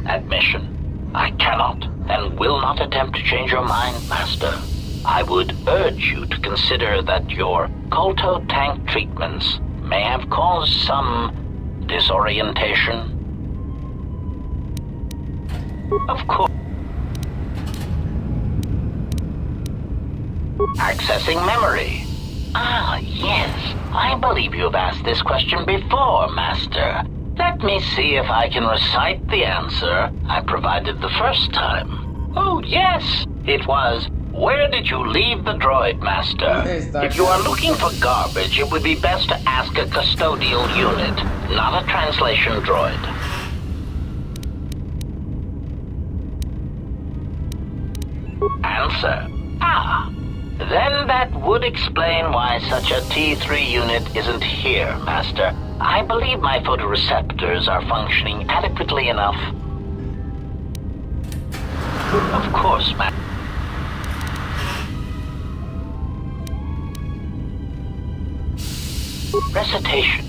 Admission. I cannot and will not attempt to change your mind, Master. I would urge you to consider that your Kolto tank treatments may have caused some disorientation. Of course. Accessing memory. Ah, yes. I believe you've asked this question before, Master. Let me see if I can recite the answer I provided the first time. Oh, yes. It was, where did you leave the droid, Master? If you are looking for garbage, it would be best to ask a custodial unit, not a translation droid. Answer. Ah. Then that would explain why such a T3 unit isn't here, Master. I believe my photoreceptors are functioning adequately enough. Of course, Master. Recitation.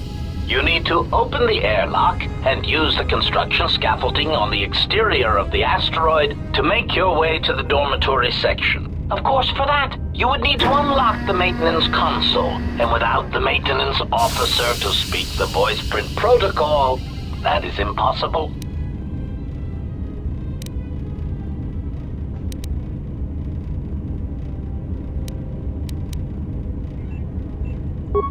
You need to open the airlock and use the construction scaffolding on the exterior of the asteroid to make your way to the dormitory section. Of course, for that, you would need to unlock the maintenance console, and without the maintenance officer to speak the voice print protocol, that is impossible.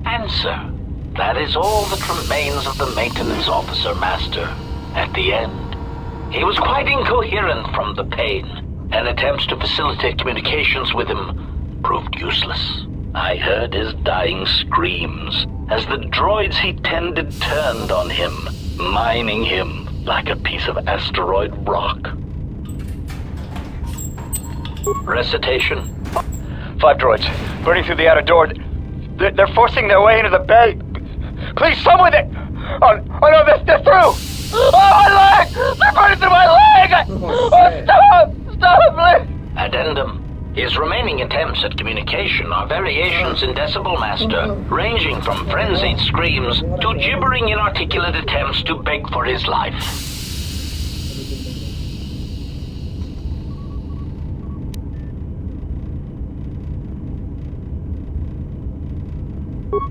Answer. That is all that remains of the maintenance officer, Master. At the end, he was quite incoherent from the pain, and attempts to facilitate communications with him proved useless. I heard his dying screams as the droids he tended turned on him, mining him like a piece of asteroid rock. Recitation. 5 droids, burning through the outer door. They're forcing their way into the bay. Please, someone there! Oh no, they're through! Oh, my leg! They're burning through my leg! Oh, stop, please! Addendum. His remaining attempts at communication are variations in Decibel Master, ranging from frenzied screams to gibbering inarticulate attempts to beg for his life.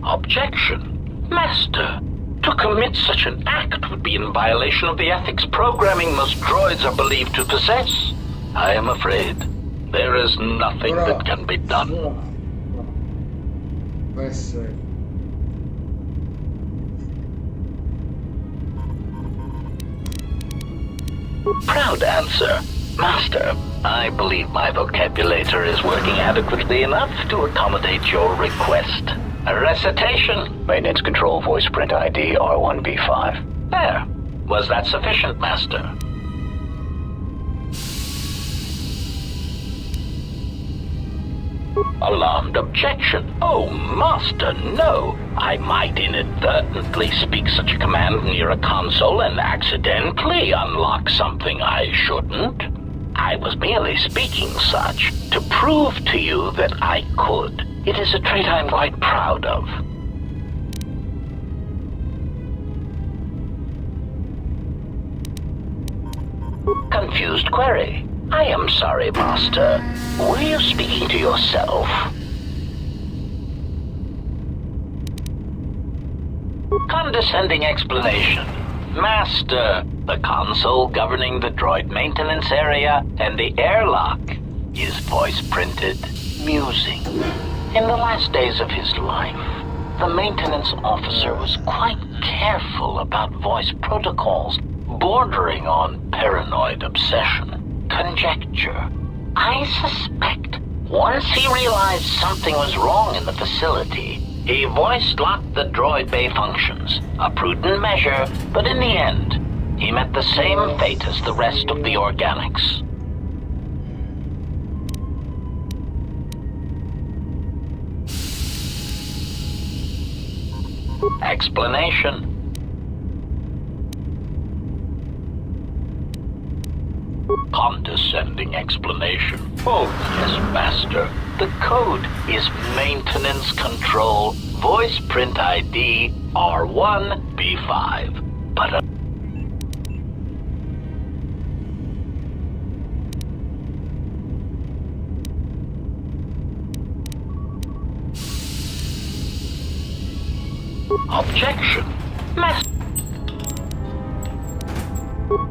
Objection. Master, to commit such an act would be in violation of the ethics programming most droids are believed to possess. I am afraid there is nothing that can be done. Proud answer. Master, I believe my vocabulator is working adequately enough to accommodate your request. A recitation. Maintenance control voice print ID R1B5. There. Was that sufficient, Master? Alarmed objection. Oh, Master, no. I might inadvertently speak such a command near a console and accidentally unlock something I shouldn't. I was merely speaking such to prove to you that I could. It is a trait I'm quite proud of. Confused query. I am sorry, Master. Were you speaking to yourself? Condescending explanation. Master, the console governing the droid maintenance area and the airlock is voice-printed, musing. In the last days of his life, the maintenance officer was quite careful about voice protocols, bordering on paranoid obsession. Conjecture. I suspect once he realized something was wrong in the facility, he voice-locked the droid bay functions. A prudent measure, but in the end, he met the same fate as the rest of the organics. Explanation. Condescending explanation. Oh, yes, Master. The code is Maintenance Control Voice Print ID R1B5. But objection. Master.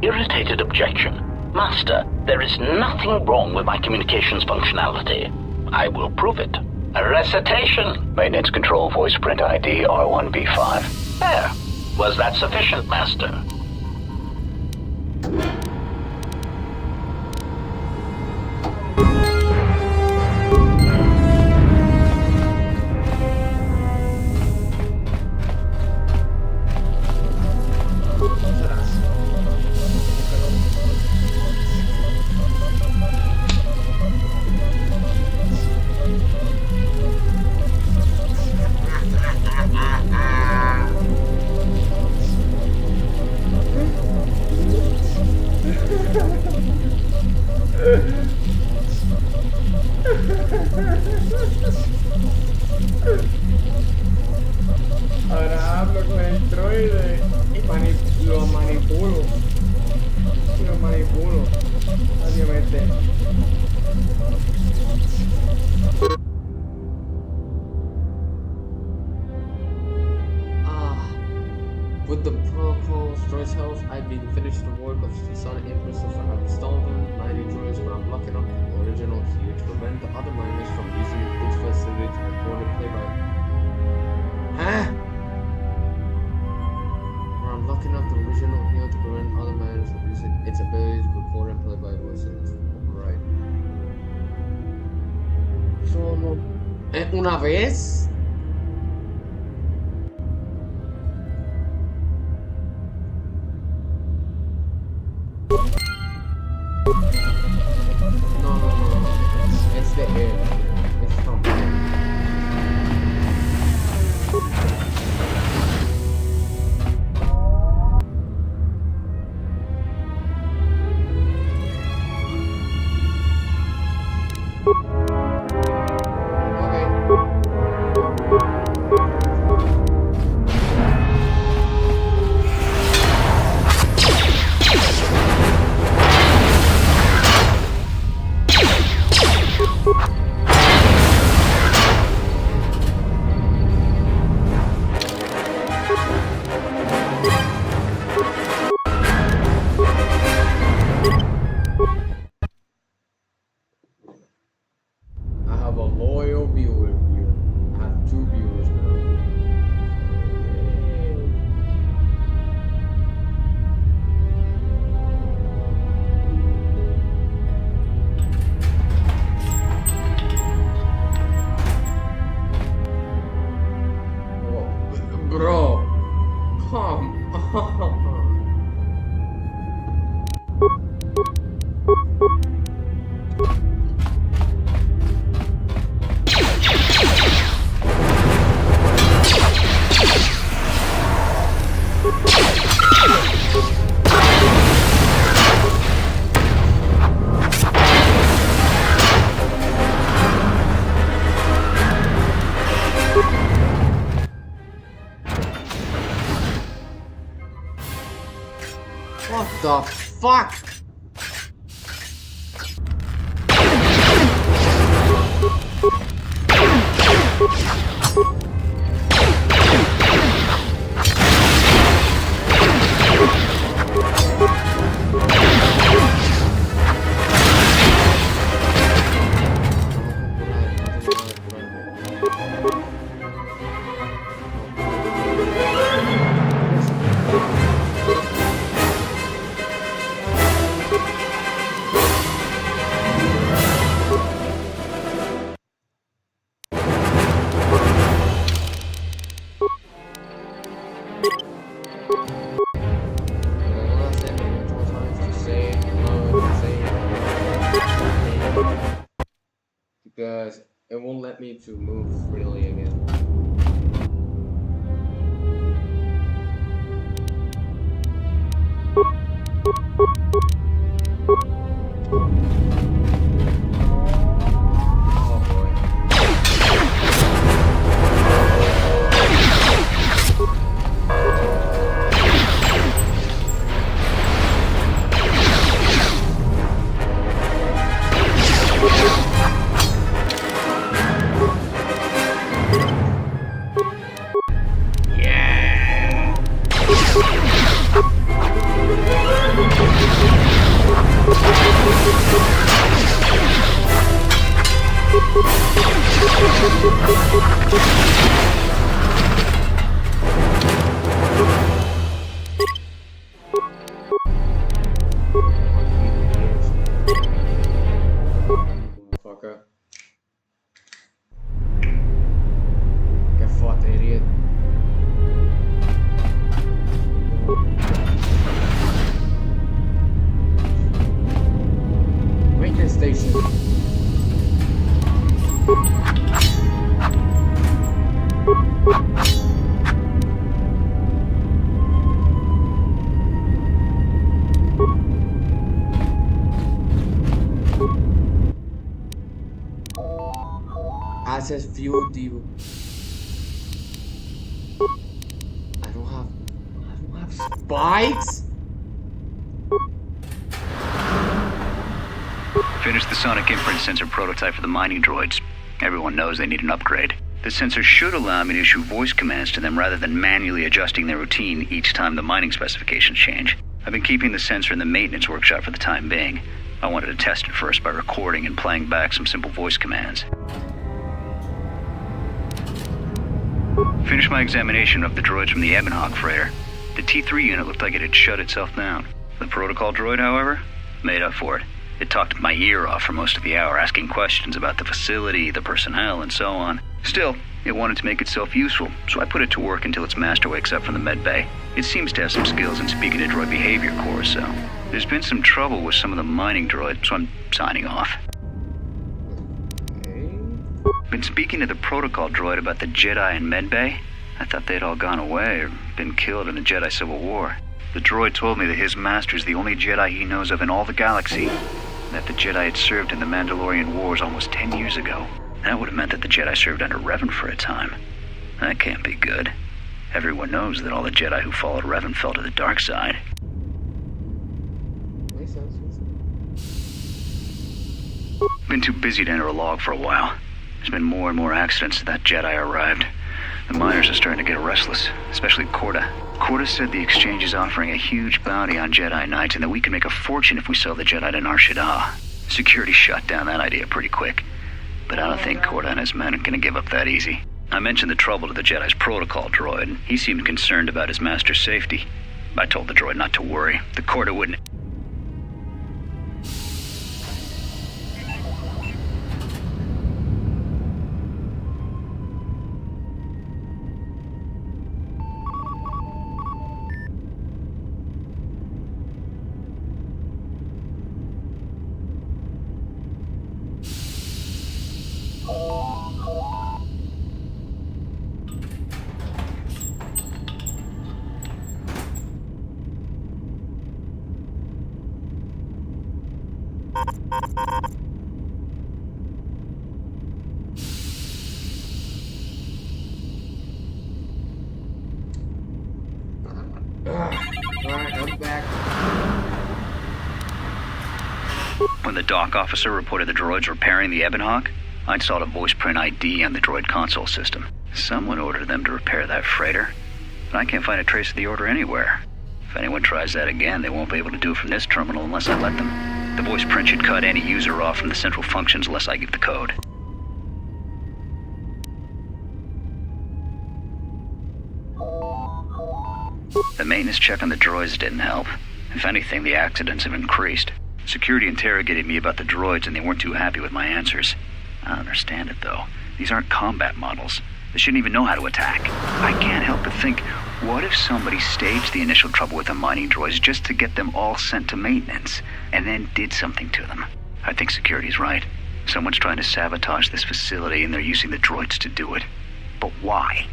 Irritated objection. Master, there is nothing wrong with my communications functionality. I will prove it. A recitation. Maintenance control voice print ID R1B5. There. Was that sufficient, Master? Ahora hablo con el droide y lo manipulo. Básicamente. With the protocol's droid's help, I've been finished the work of the Sun Empress of I've installed the mining droids, but I'm locking up the original here to prevent the other miners from using its facility to record and play by. Huh? I'm locking up the original here to prevent other miners from using its ability to record and play by voices. Right. Solo. ¿Una vez? No. It's the air. It's from I have a loyal viewer here. I have 2 viewers now. Oh, bro, come on. What the fuck? Because it won't let me to move freely again. Oh boy. station. Access fuel deal. I don't have spikes. Finished the sonic imprint sensor prototype for the mining droids. Everyone knows they need an upgrade. The sensor should allow me to issue voice commands to them rather than manually adjusting their routine each time the mining specifications change. I've been keeping the sensor in the maintenance workshop for the time being. I wanted to test it first by recording and playing back some simple voice commands. Finished my examination of the droids from the Ebonhawk freighter. The T3 unit looked like it had shut itself down. The protocol droid, however, made up for it. It talked my ear off for most of the hour, asking questions about the facility, the personnel, and so on. Still, it wanted to make itself useful, so I put it to work until its master wakes up from the med bay. It seems to have some skills in speaking to droid behavior cores, so there's been some trouble with some of the mining droids, so I'm signing off. Been speaking to the protocol droid about the Jedi and med bay. I thought they'd all gone away or been killed in the Jedi Civil War. The droid told me that his master's the only Jedi he knows of in all the galaxy, and that the Jedi had served in the Mandalorian Wars almost 10 years ago. That would have meant that the Jedi served under Revan for a time. That can't be good. Everyone knows that all the Jedi who followed Revan fell to the dark side. Been too busy to enter a log for a while. There's been more and more accidents since that Jedi arrived. The miners are starting to get restless, especially Corda. Corda said the exchange is offering a huge bounty on Jedi Knights and that we can make a fortune if we sell the Jedi to Nar Shaddaa. Security shot down that idea pretty quick. But I don't think Corda and his men are going to give up that easy. I mentioned the trouble to the Jedi's protocol droid, and he seemed concerned about his master's safety. I told the droid not to worry. The Corda wouldn't... Alright, I'm back. When the dock officer reported the droids repairing the Ebonhawk, I installed a voice print ID on the droid console system. Someone ordered them to repair that freighter, but I can't find a trace of the order anywhere. If anyone tries that again, they won't be able to do it from this terminal unless I let them. The voice print should cut any user off from the central functions unless I give the code. The maintenance check on the droids didn't help. If anything, the accidents have increased. Security interrogated me about the droids and they weren't too happy with my answers. I don't understand it though. These aren't combat models. They shouldn't even know how to attack. I can't help but think, what if somebody staged the initial trouble with the mining droids just to get them all sent to maintenance, and then did something to them? I think security's right. Someone's trying to sabotage this facility and they're using the droids to do it. But why?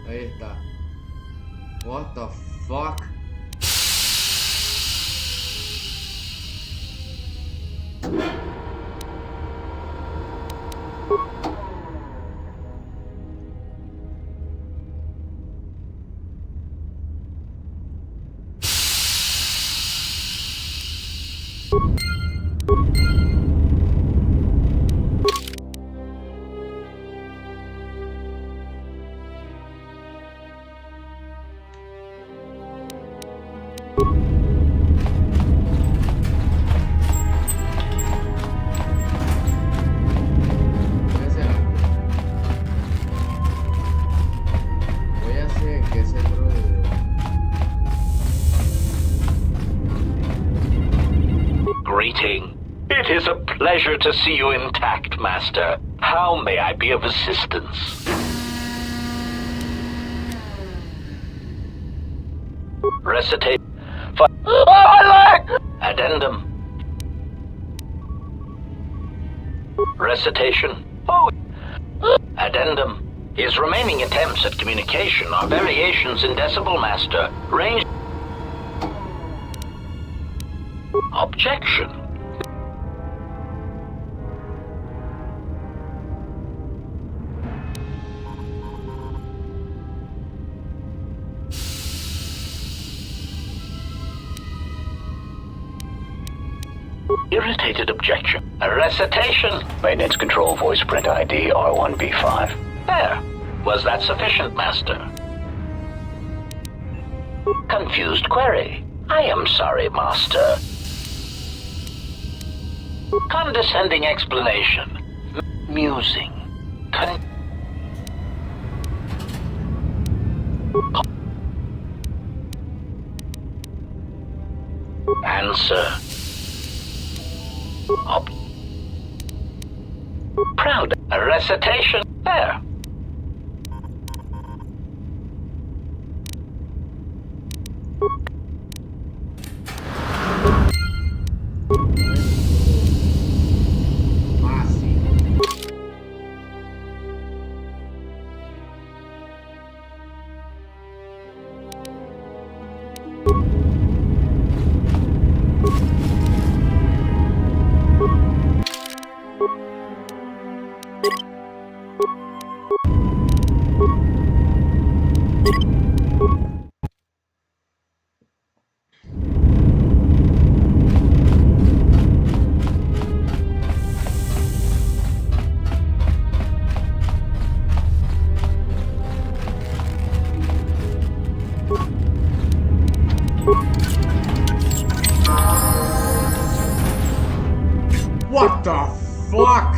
Ahí está. What the fuck? is a pleasure to see you intact, Master. How may I be of assistance? Recitate. Oh, my leg! Addendum. Recitation. Oh. Addendum. His remaining attempts at communication are variations in decibel, Master. Range. Objection. Irritated objection. A recitation. Maintenance control voice print ID R1B5. There. Was that sufficient, Master? Confused query. I am sorry, Master. Condescending explanation. Musing. Answer. Proud. A recitation. There. What the fuck?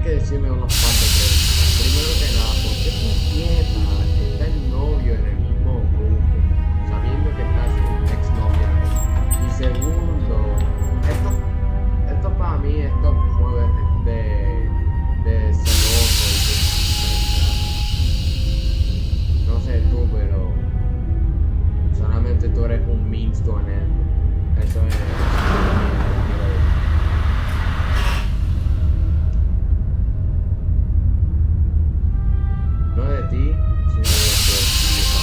Decirme unos cuantos preguntas. Primero que nada, ¿por qué tu nieta está el novio en el mismo grupo, sabiendo que está su exnovia ahí? Y segundo, esto para mí, esto fue de celoso. No sé tú, pero solamente tú eres un means to an end. Eso es. No de ti, sino de tu espíritu.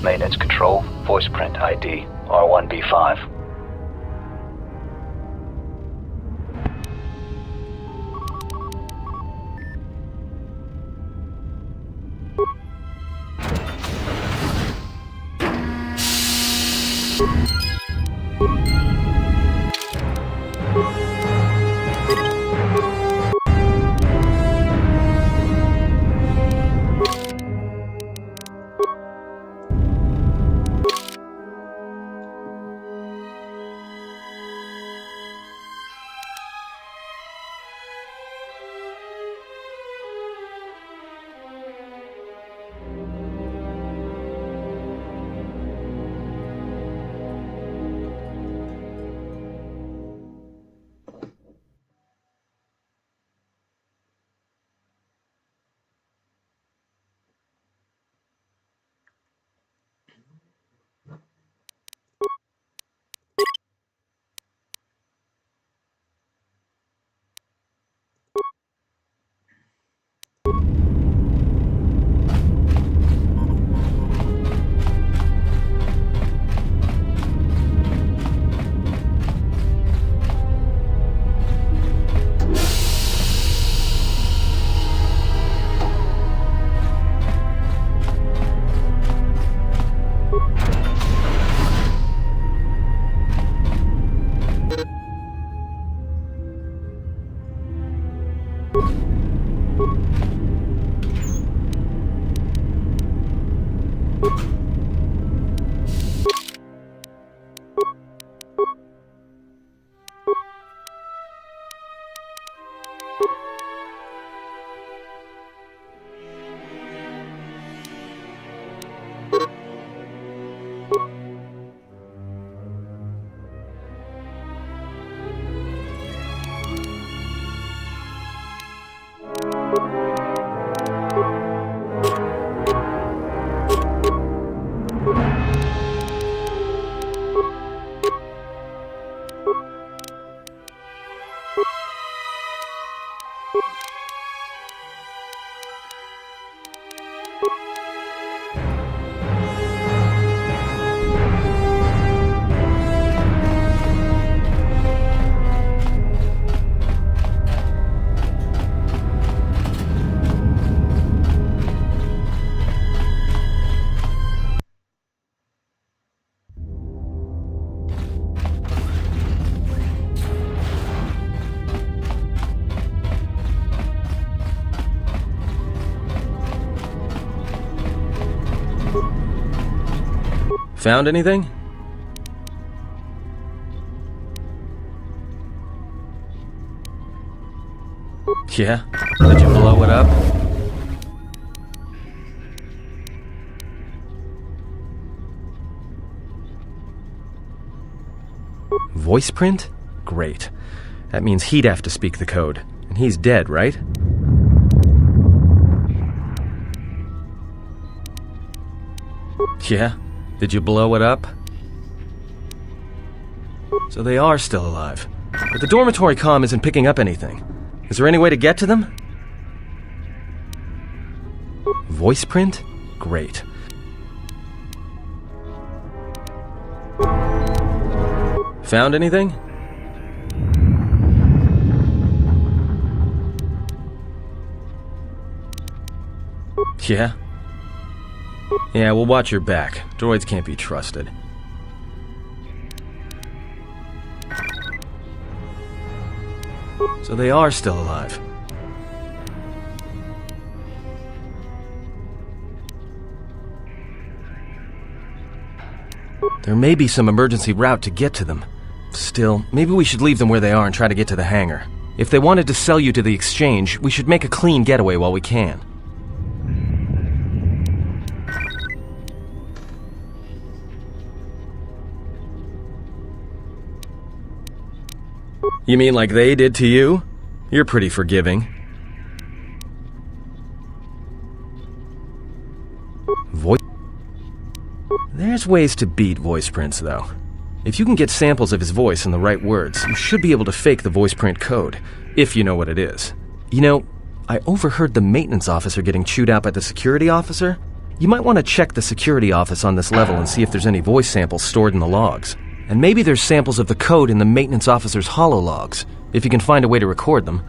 Maintenance control voice print ID R1B5. Found anything? Yeah? Did you blow it up? Voice print? Great. That means he'd have to speak the code. And he's dead, right? Yeah? Did you blow it up? So they are still alive. But the dormitory comm isn't picking up anything. Is there any way to get to them? Voice print? Great. Found anything? Yeah? Yeah, we'll watch your back. Droids can't be trusted. So they are still alive. There may be some emergency route to get to them. Still, maybe we should leave them where they are and try to get to the hangar. If they wanted to sell you to the exchange, we should make a clean getaway while we can. You mean like they did to you? You're pretty forgiving. There's ways to beat voice prints, though. If you can get samples of his voice and the right words, you should be able to fake the voice print code, if you know what it is. You know, I overheard the maintenance officer getting chewed out by the security officer. You might want to check the security office on this level and see if there's any voice samples stored in the logs. And maybe there's samples of the code in the maintenance officer's holologs, if you can find a way to record them.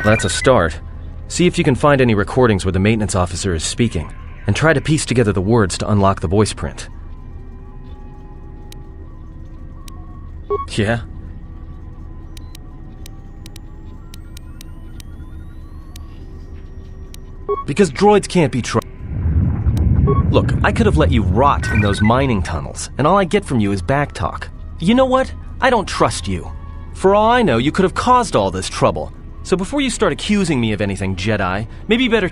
That's a start. See if you can find any recordings where the maintenance officer is speaking, and try to piece together the words to unlock the voice print. Yeah? Because droids can't be trusted. Look, I could have let you rot in those mining tunnels, and all I get from you is backtalk. You know what? I don't trust you. For all I know, you could have caused all this trouble. So before you start accusing me of anything, Jedi, maybe you better...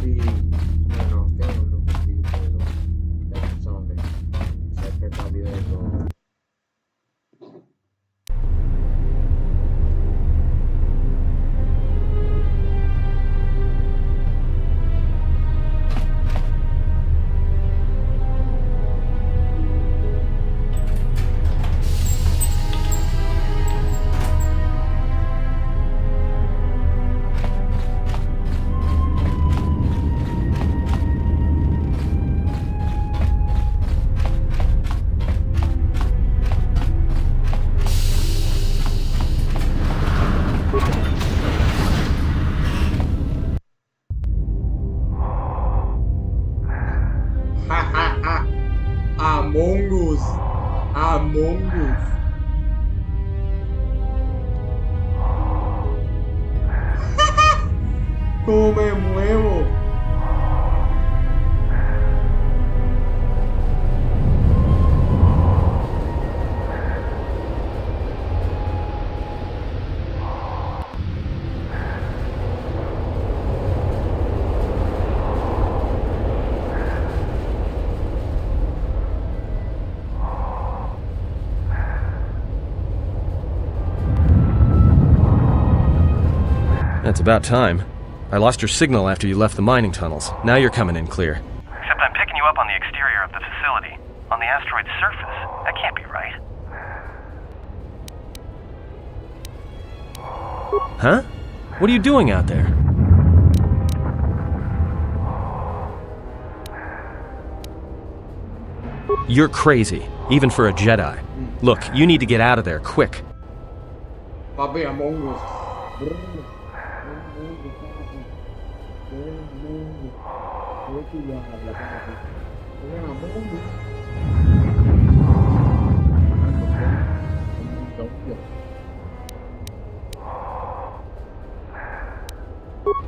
Sí, bueno, tengo un poquito, pero ya tú sabes, siempre cambio de todo. Among Us. Among Us. ¿Cómo me muevo? That's about time. I lost your signal after you left the mining tunnels. Now you're coming in clear. Except I'm picking you up on the exterior of the facility, on the asteroid's surface. That can't be right. Huh? What are you doing out there? You're crazy, even for a Jedi. Look, you need to get out of there, quick. Papi, Among Us.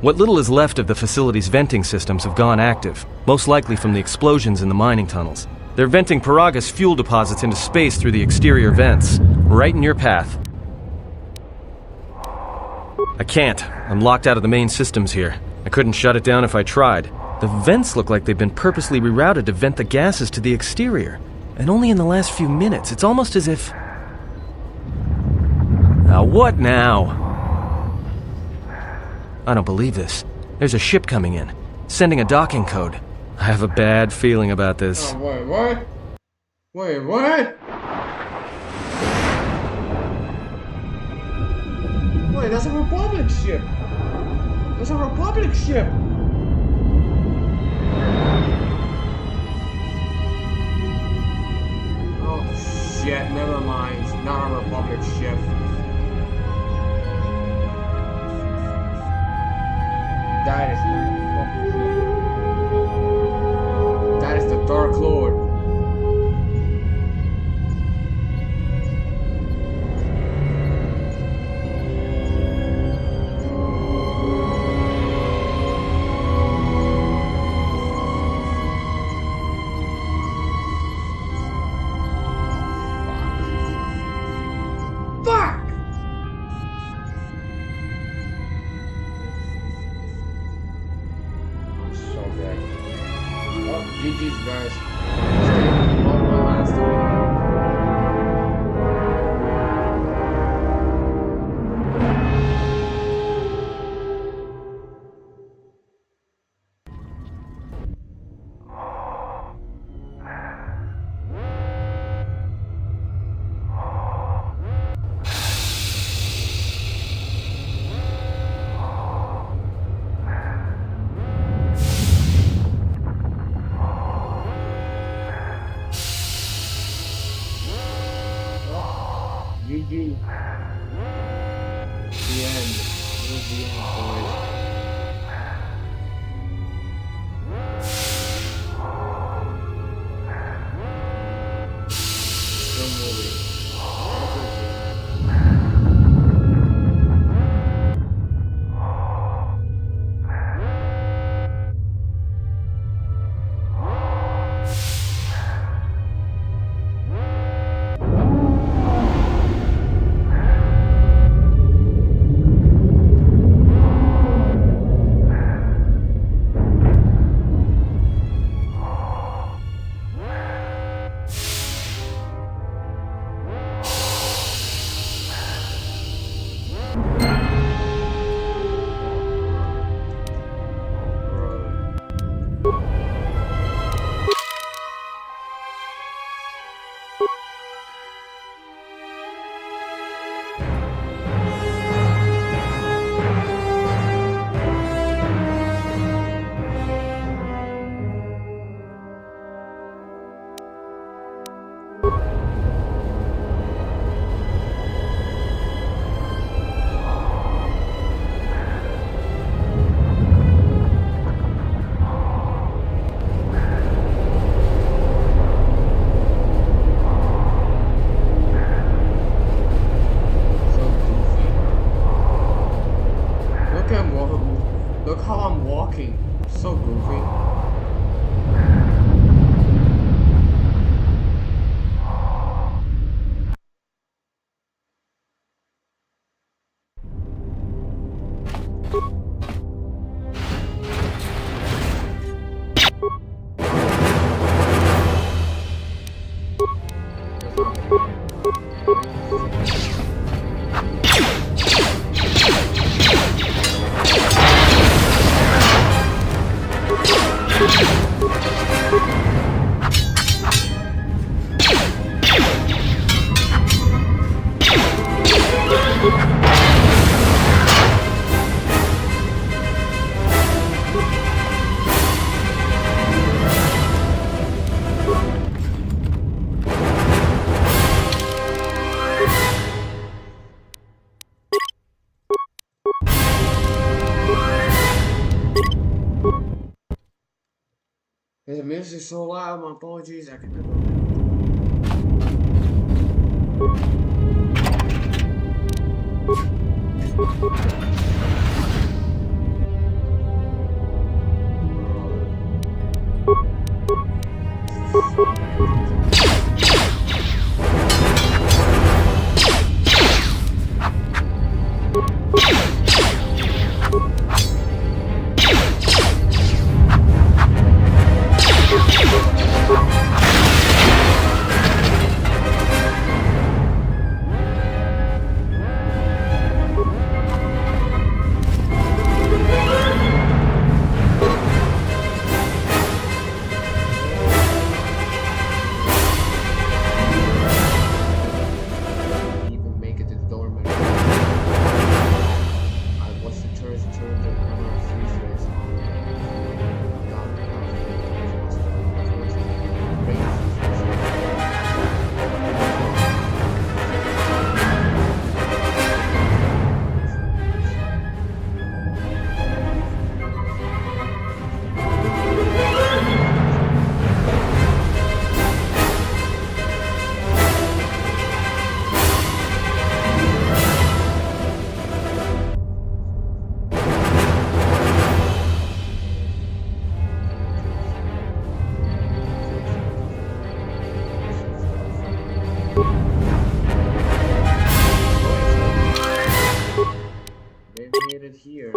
What little is left of the facility's venting systems have gone active, most likely from the explosions in the mining tunnels. They're venting Paraga's fuel deposits into space through the exterior vents, right in your path. I can't. I'm locked out of the main systems here. I couldn't shut it down if I tried. The vents look like they've been purposely rerouted to vent the gases to the exterior. And only in the last few minutes. It's almost as if... Now what now? I don't believe this. There's a ship coming in, sending a docking code. I have a bad feeling about this. Oh, wait, what? Wait, what? Wait, that's a Republic ship! That's a Republic ship! Oh shit, never mind. It's not a Republic ship. That is not a Republic ship. That is the Dark Lord. GG's guys. Stay on my last one. GG. The end. It was the end, boys. Still moving. Look how I'm walking. So goofy. music's so loud, my apologies. I can here.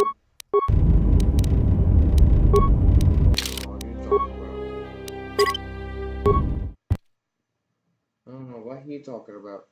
I don't know what he talking about.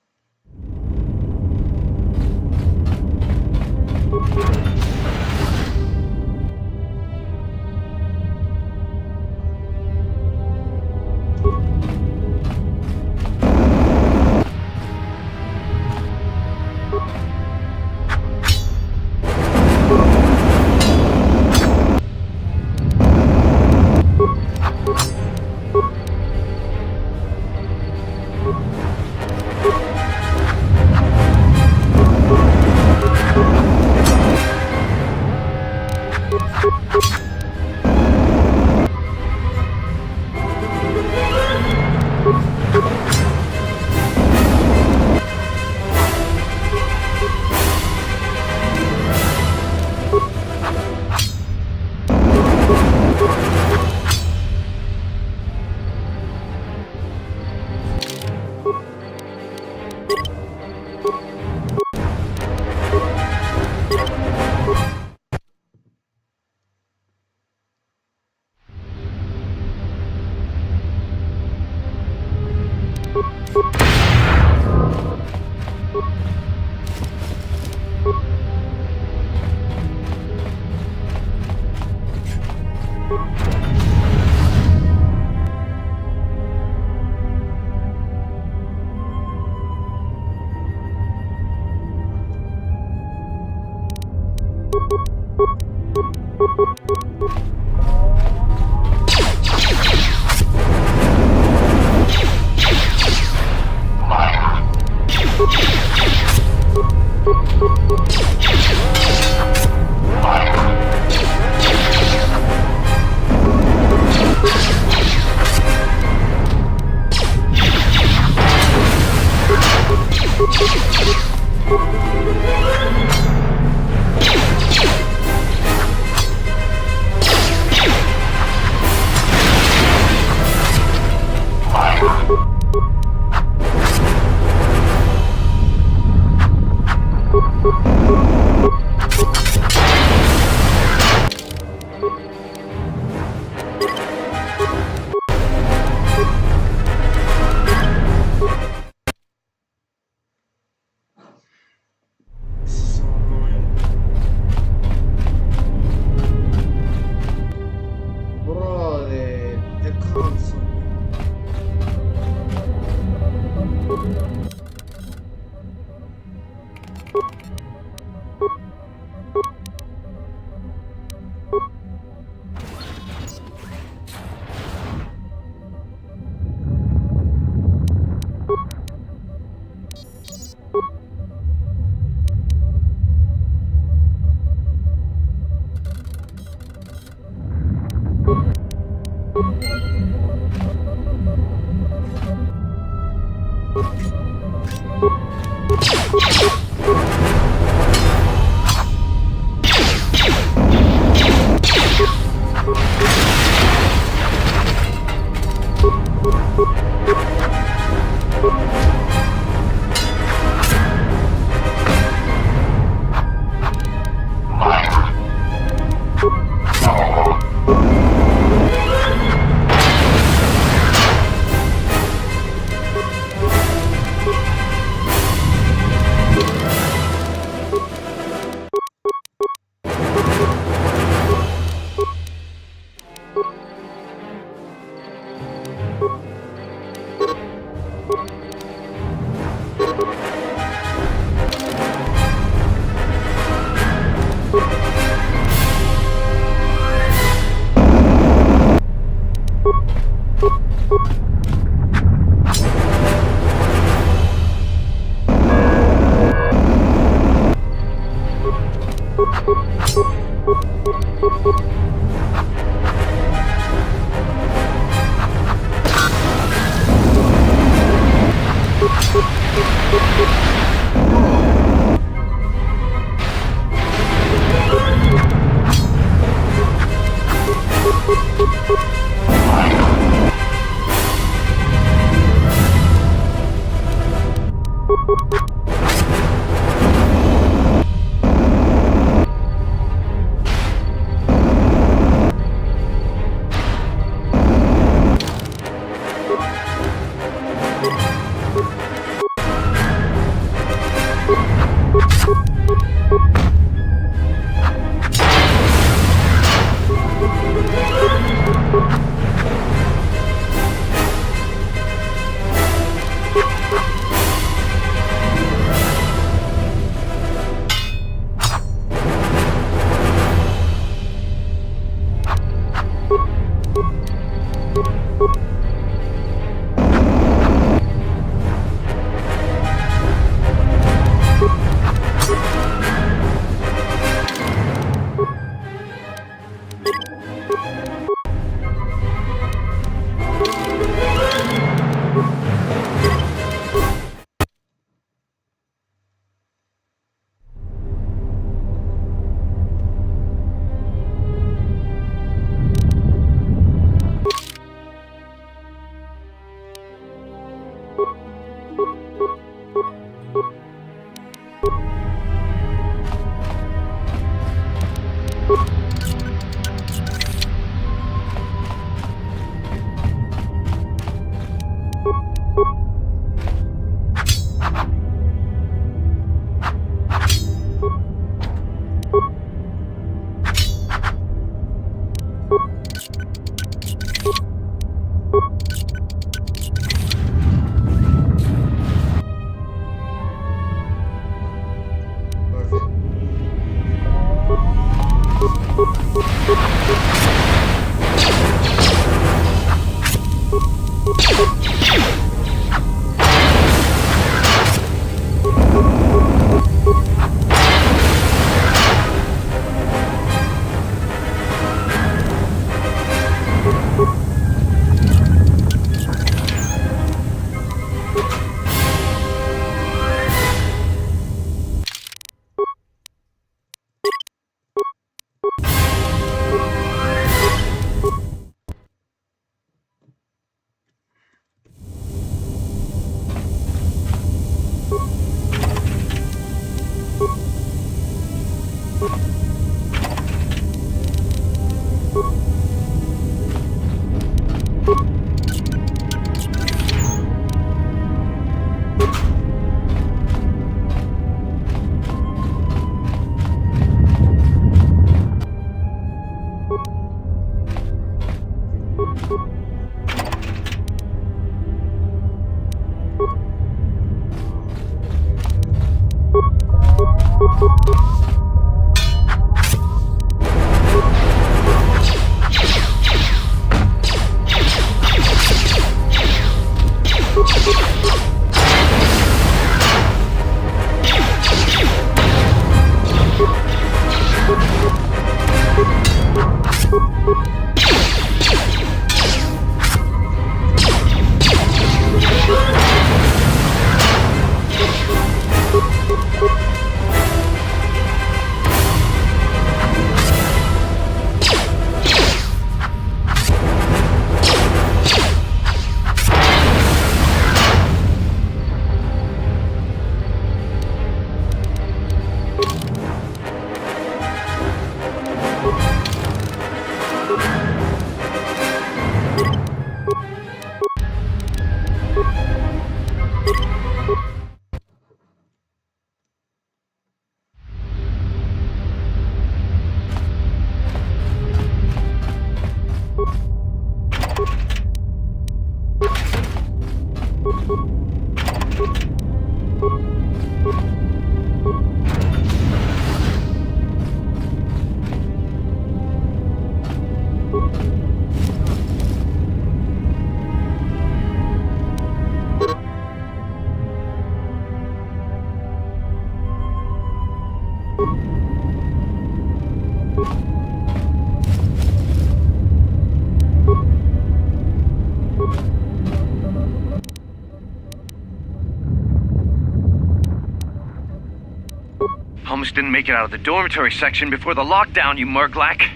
Almost didn't make it out of the dormitory section before the lockdown, you Murglak.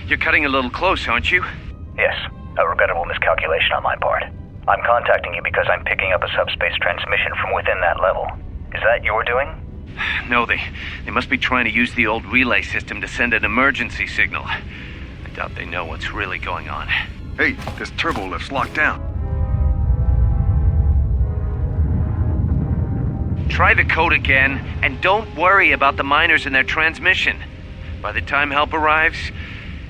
You're cutting a little close, aren't you? Yes, a regrettable miscalculation on my part. I'm contacting you because I'm picking up a subspace transmission from within that level. Is that your doing? No, they must be trying to use the old relay system to send an emergency signal. I doubt they know what's really going on. Hey, this turbo lift's locked down. Try the code again, and don't worry about the miners and their transmission. By the time help arrives,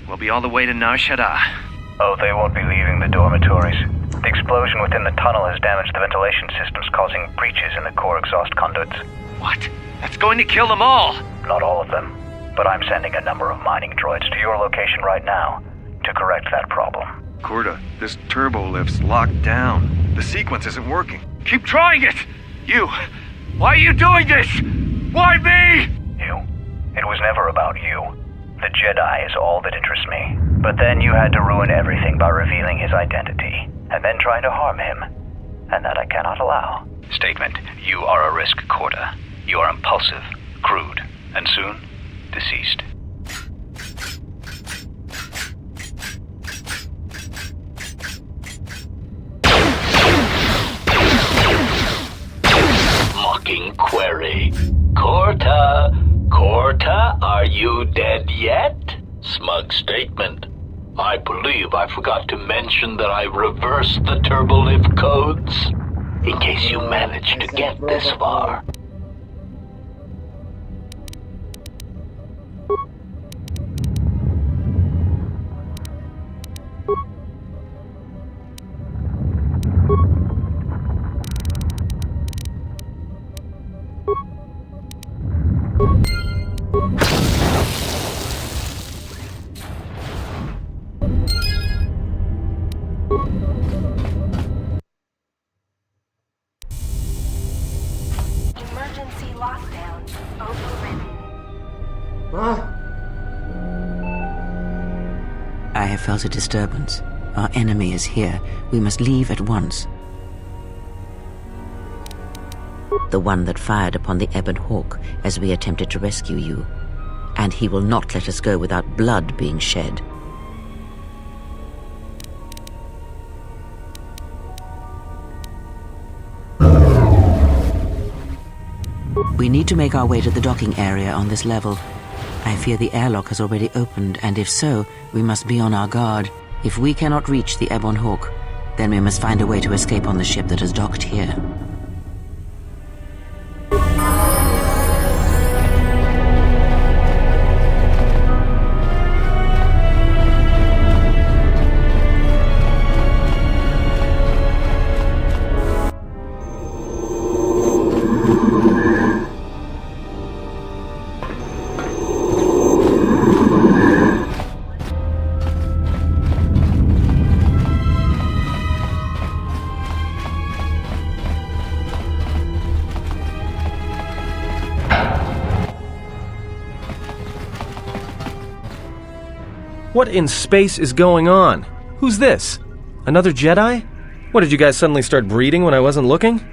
we'll be all the way to Nar Shaddaa. Oh, they won't be leaving the dormitories. The explosion within the tunnel has damaged the ventilation systems, causing breaches in the core exhaust conduits. What? That's going to kill them all! Not all of them, but I'm sending a number of mining droids to your location right now to correct that problem. Corda, this turbo lift's locked down. The sequence isn't working. Keep trying it! You! Why are you doing this? Why me? You? It was never about you. The Jedi is all that interests me. But then you had to ruin everything by revealing his identity, and then trying to harm him. And that I cannot allow. Statement: you are a risk, Corda. You are impulsive, crude, and soon, deceased. Mocking query. Corta, are you dead yet? Smug statement. I believe I forgot to mention that I reversed the turbolift codes, in case you managed to get this far. Emergency lockdown overridden. I have felt a disturbance. Our enemy is here. We must leave at once. The one that fired upon the Ebon Hawk as we attempted to rescue you. And he will not let us go without blood being shed. We need to make our way to the docking area on this level. I fear the airlock has already opened, and if so, we must be on our guard. If we cannot reach the Ebon Hawk, then we must find a way to escape on the ship that has docked here. What in space is going on? Who's this? Another Jedi? What, did you guys suddenly start breeding when I wasn't looking?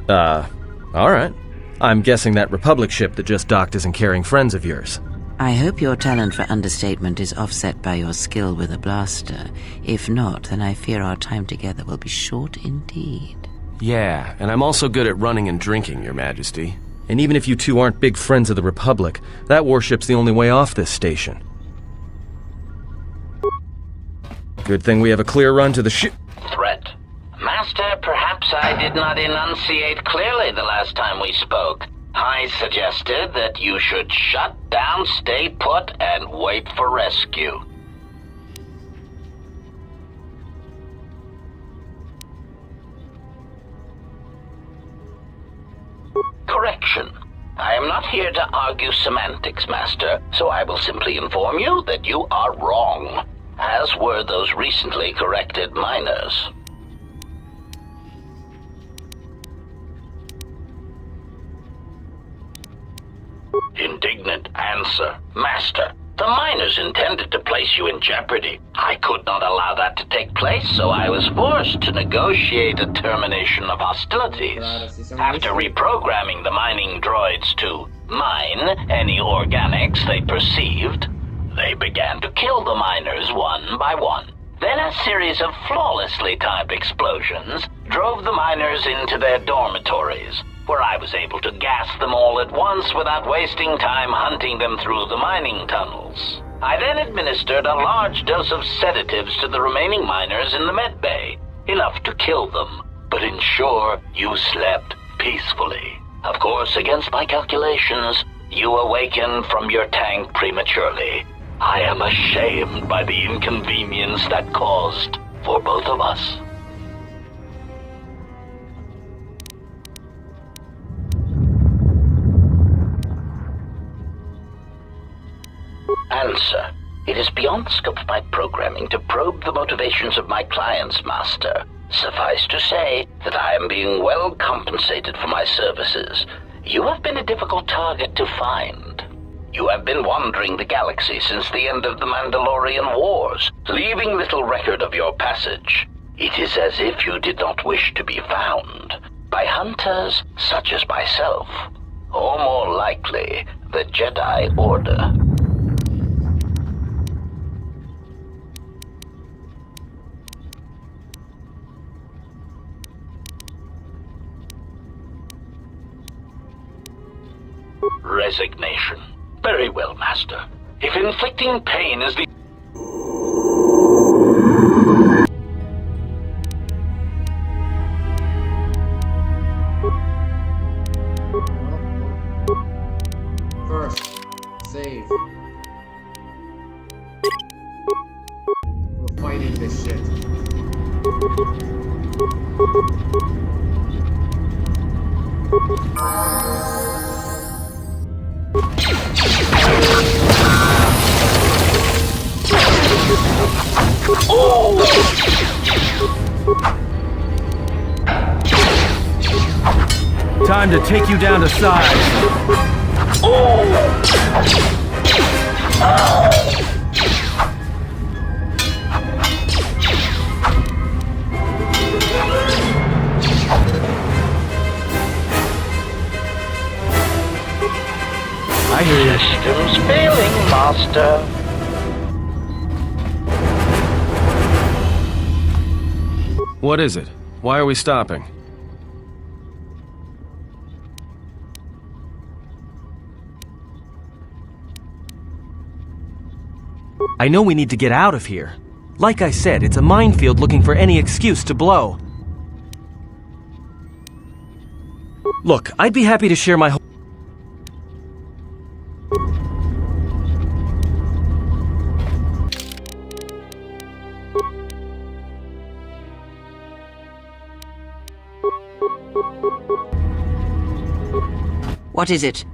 Alright. I'm guessing that Republic ship that just docked isn't carrying friends of yours. I hope your talent for understatement is offset by your skill with a blaster. If not, then I fear our time together will be short indeed. Yeah, and I'm also good at running and drinking, Your Majesty. And even if you two aren't big friends of the Republic, that warship's the only way off this station. Good thing we have a clear run to the ship. Threat. Master, perhaps I did not enunciate clearly the last time we spoke. I suggested that you should shut down, stay put, and wait for rescue. Correction. I am not here to argue semantics, Master, so I will simply inform you that you are wrong, as were those recently corrected miners. Indignant answer. Master, the miners intended to place you in jeopardy. I could not allow that to take place, so I was forced to negotiate a termination of hostilities. After reprogramming the mining droids to mine any organics they perceived, they began to kill the miners one by one. Then a series of flawlessly timed explosions drove the miners into their dormitories, where I was able to gas them all at once without wasting time hunting them through the mining tunnels. I then administered a large dose of sedatives to the remaining miners in the med bay, enough to kill them, but ensure you slept peacefully. Of course, against my calculations, you awakened from your tank prematurely. I am ashamed by the inconvenience that caused for both of us. Answer. It is beyond the scope of my programming to probe the motivations of my clients, Master. Suffice to say that I am being well compensated for my services. You have been a difficult target to find. You have been wandering the galaxy since the end of the Mandalorian Wars, leaving little record of your passage. It is as if you did not wish to be found by hunters such as myself, or more likely, the Jedi Order. Resignation. Very well, Master. If inflicting pain is the... First, save. We're fighting this shit. Time to take you down to size. I hear you. Systems failing, Master. What is it? Why are we stopping? I know we need to get out of here. Like I said, it's a minefield looking for any excuse to blow. Look, I'd be happy to share my whole... What is it?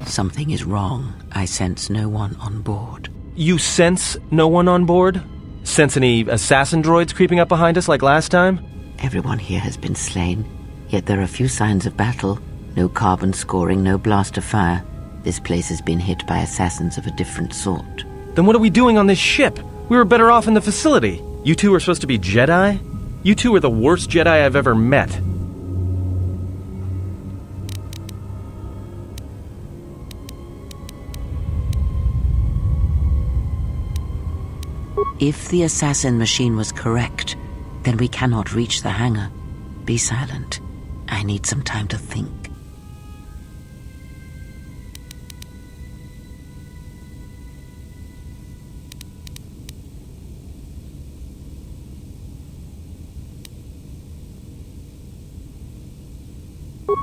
Something is wrong. I sense no one on board. You sense no one on board? Sense any assassin droids creeping up behind us like last time? Everyone here has been slain, yet there are few signs of battle. No carbon scoring, no blast of fire. This place has been hit by assassins of a different sort. Then what are we doing on this ship? We were better off in the facility. You two are supposed to be Jedi? You two are the worst Jedi I've ever met. If the assassin machine was correct, then we cannot reach the hangar. Be silent. I need some time to think.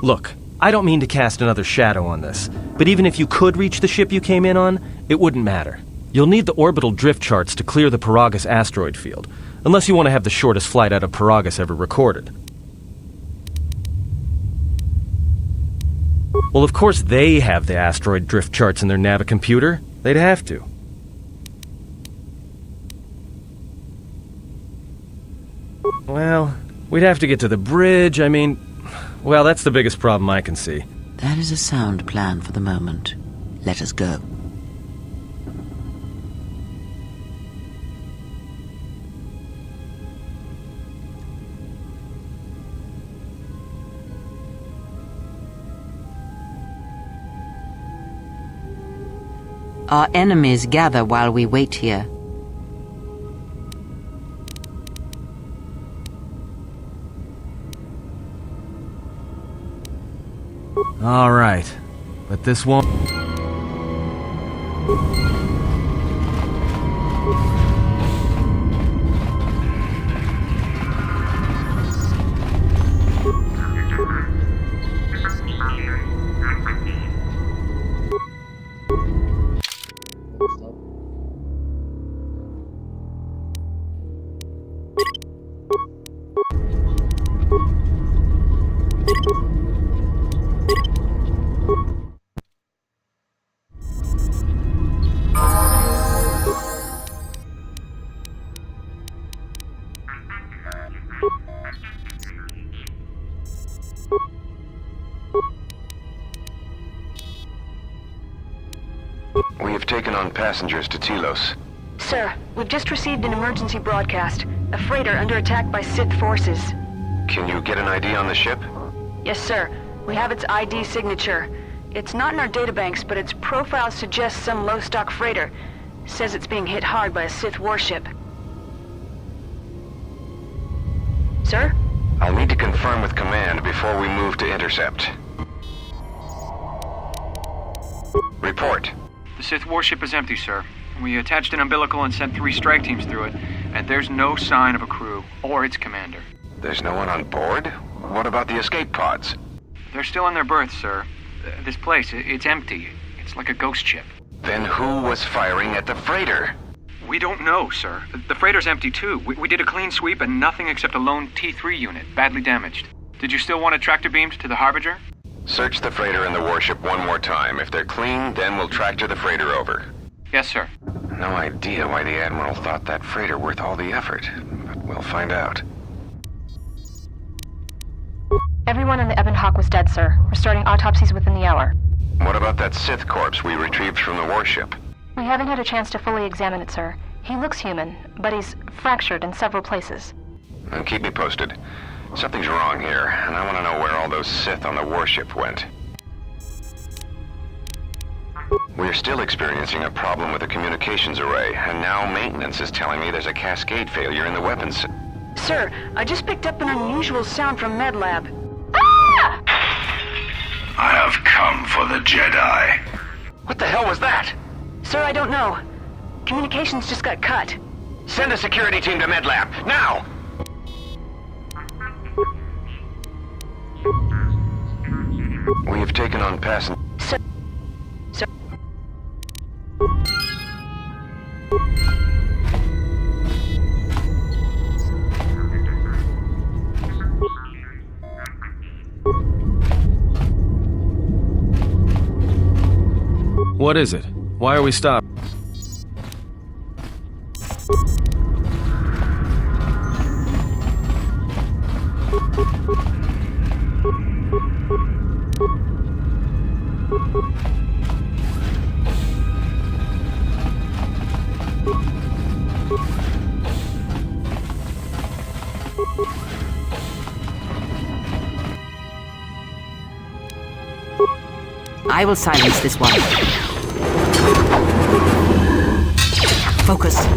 Look, I don't mean to cast another shadow on this, but even if you could reach the ship you came in on, it wouldn't matter. You'll need the orbital drift charts to clear the Paragus asteroid field, unless you want to have the shortest flight out of Paragus ever recorded. Well, of course they have the asteroid drift charts in their Navicomputer. They'd have to. Well, we'd have to get to the bridge, well, that's the biggest problem I can see. That is a sound plan for the moment. Let us go. Our enemies gather while we wait here. All right, but this won't... We have taken on passengers to Telos. Sir, we've just received an emergency broadcast. A freighter under attack by Sith forces. Can you get an ID on the ship? Yes, sir. We have its ID signature. It's not in our databanks, but its profile suggests some low-stock freighter. Says it's being hit hard by a Sith warship. Sir? I'll need to confirm with command before we move to intercept. Report. The Sith warship is empty, sir. We attached an umbilical and sent 3 strike teams through it, and there's no sign of a crew or its commander. There's no one on board? What about the escape pods? They're still in their berths, sir. This place, it's empty. It's like a ghost ship. Then who was firing at the freighter? We don't know, sir. The freighter's empty, too. We did a clean sweep and nothing except a lone T3 unit, badly damaged. Did you still want a tractor beamed to the Harbinger? Search the freighter and the warship one more time. If they're clean, then we'll tractor the freighter over. Yes, sir. No idea why the Admiral thought that freighter worth all the effort, but we'll find out. Everyone on the Ebon Hawk was dead, sir. We're starting autopsies within the hour. What about that Sith corpse we retrieved from the warship? We haven't had a chance to fully examine it, sir. He looks human, but he's fractured in several places. And keep me posted. Something's wrong here, and I want to know where all those Sith on the warship went. We're still experiencing a problem with the communications array, and now maintenance is telling me there's a cascade failure in the weapons. Sir, I just picked up an unusual sound from MedLab. I have come for the Jedi. What the hell was that? Sir, I don't know. Communications just got cut. Send a security team to MedLab, now! We have taken on passengers. What is it? Why are we stopped? I will silence this one. Focus.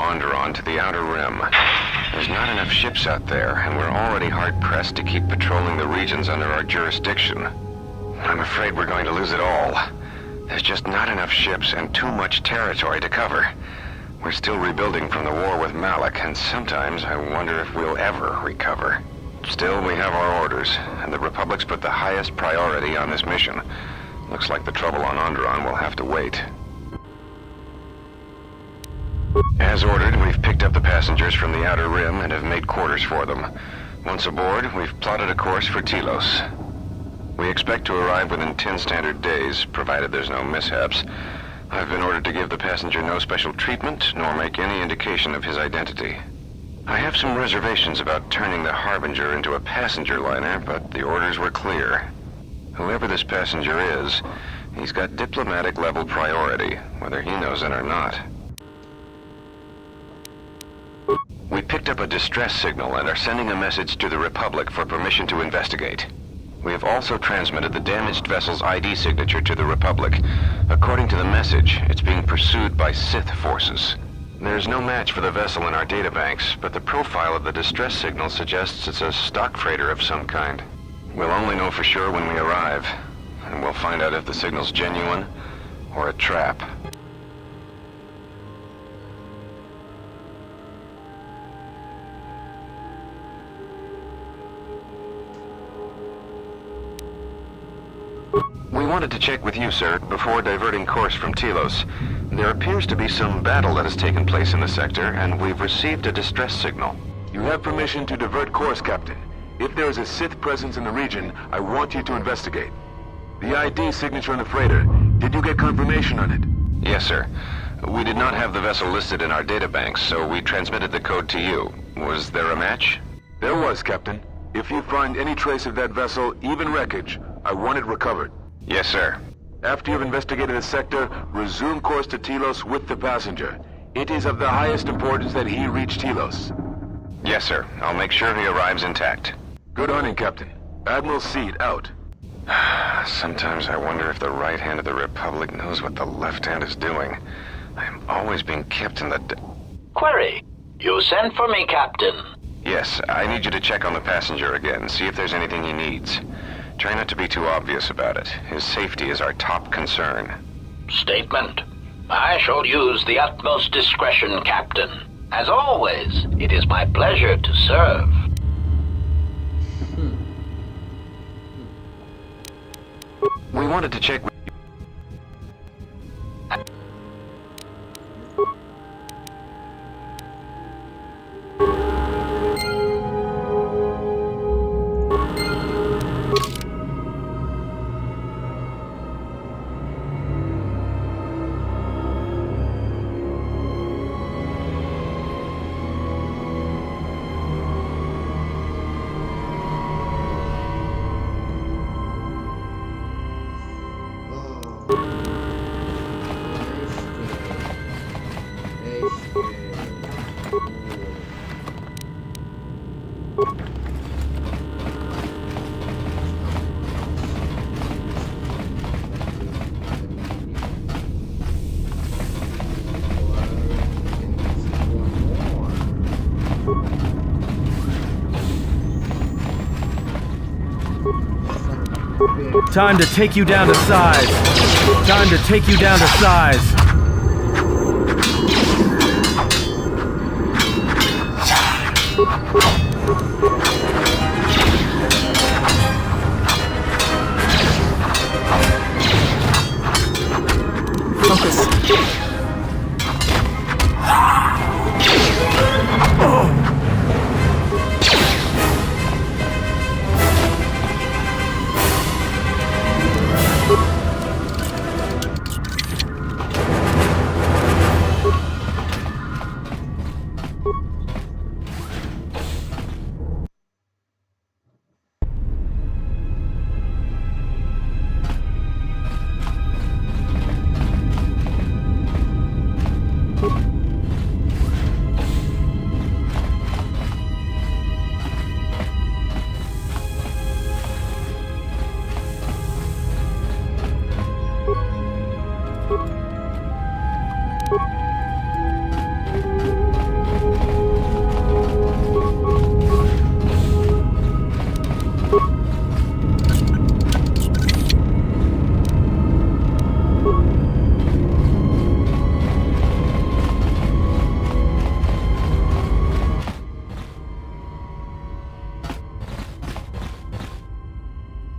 Onderon to the Outer Rim. There's not enough ships out there, and we're already hard-pressed to keep patrolling the regions under our jurisdiction. I'm afraid we're going to lose it all. There's just not enough ships and too much territory to cover. We're still rebuilding from the war with Malik, and sometimes I wonder if we'll ever recover. Still, we have our orders, and the Republic's put the highest priority on this mission. Looks like the trouble on Onderon will have to wait. As ordered, we've picked up the passengers from the Outer Rim and have made quarters for them. Once aboard, we've plotted a course for Telos. We expect to arrive within 10 standard days, provided there's no mishaps. I've been ordered to give the passenger no special treatment, nor make any indication of his identity. I have some reservations about turning the Harbinger into a passenger liner, but the orders were clear. Whoever this passenger is, he's got diplomatic level priority, whether he knows it or not. We picked up a distress signal and are sending a message to the Republic for permission to investigate. We have also transmitted the damaged vessel's ID signature to the Republic. According to the message, it's being pursued by Sith forces. There's no match for the vessel in our databanks, but the profile of the distress signal suggests it's a stock freighter of some kind. We'll only know for sure when we arrive, and we'll find out if the signal's genuine or a trap. We wanted to check with you, sir, before diverting course from Telos. There appears to be some battle that has taken place in the sector, and we've received a distress signal. You have permission to divert course, Captain. If there is a Sith presence in the region, I want you to investigate. The ID signature on the freighter, did you get confirmation on it? Yes, sir. We did not have the vessel listed in our databanks, so we transmitted the code to you. Was there a match? There was, Captain. If you find any trace of that vessel, even wreckage, I want it recovered. Yes, sir. After you've investigated the sector, resume course to Telos with the passenger. It is of the highest importance that he reach Telos. Yes, sir. I'll make sure he arrives intact. Good hunting, Captain. Admiral Seed, out. Sometimes I wonder if the right hand of the Republic knows what the left hand is doing. I am always being kept in the... Query. You sent for me, Captain. Yes, I need you to check on the passenger again, see if there's anything he needs. Try not to be too obvious about it. His safety is our top concern. Statement. I shall use the utmost discretion, Captain. As always, it is my pleasure to serve. We wanted to check with you. Time to take you down to size. Time to take you down to size.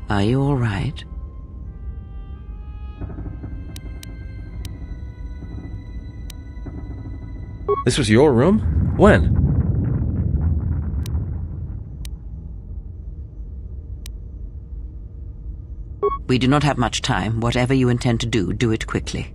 Are you all right? This was your room? When? We do not have much time. Whatever you intend to do, do it quickly.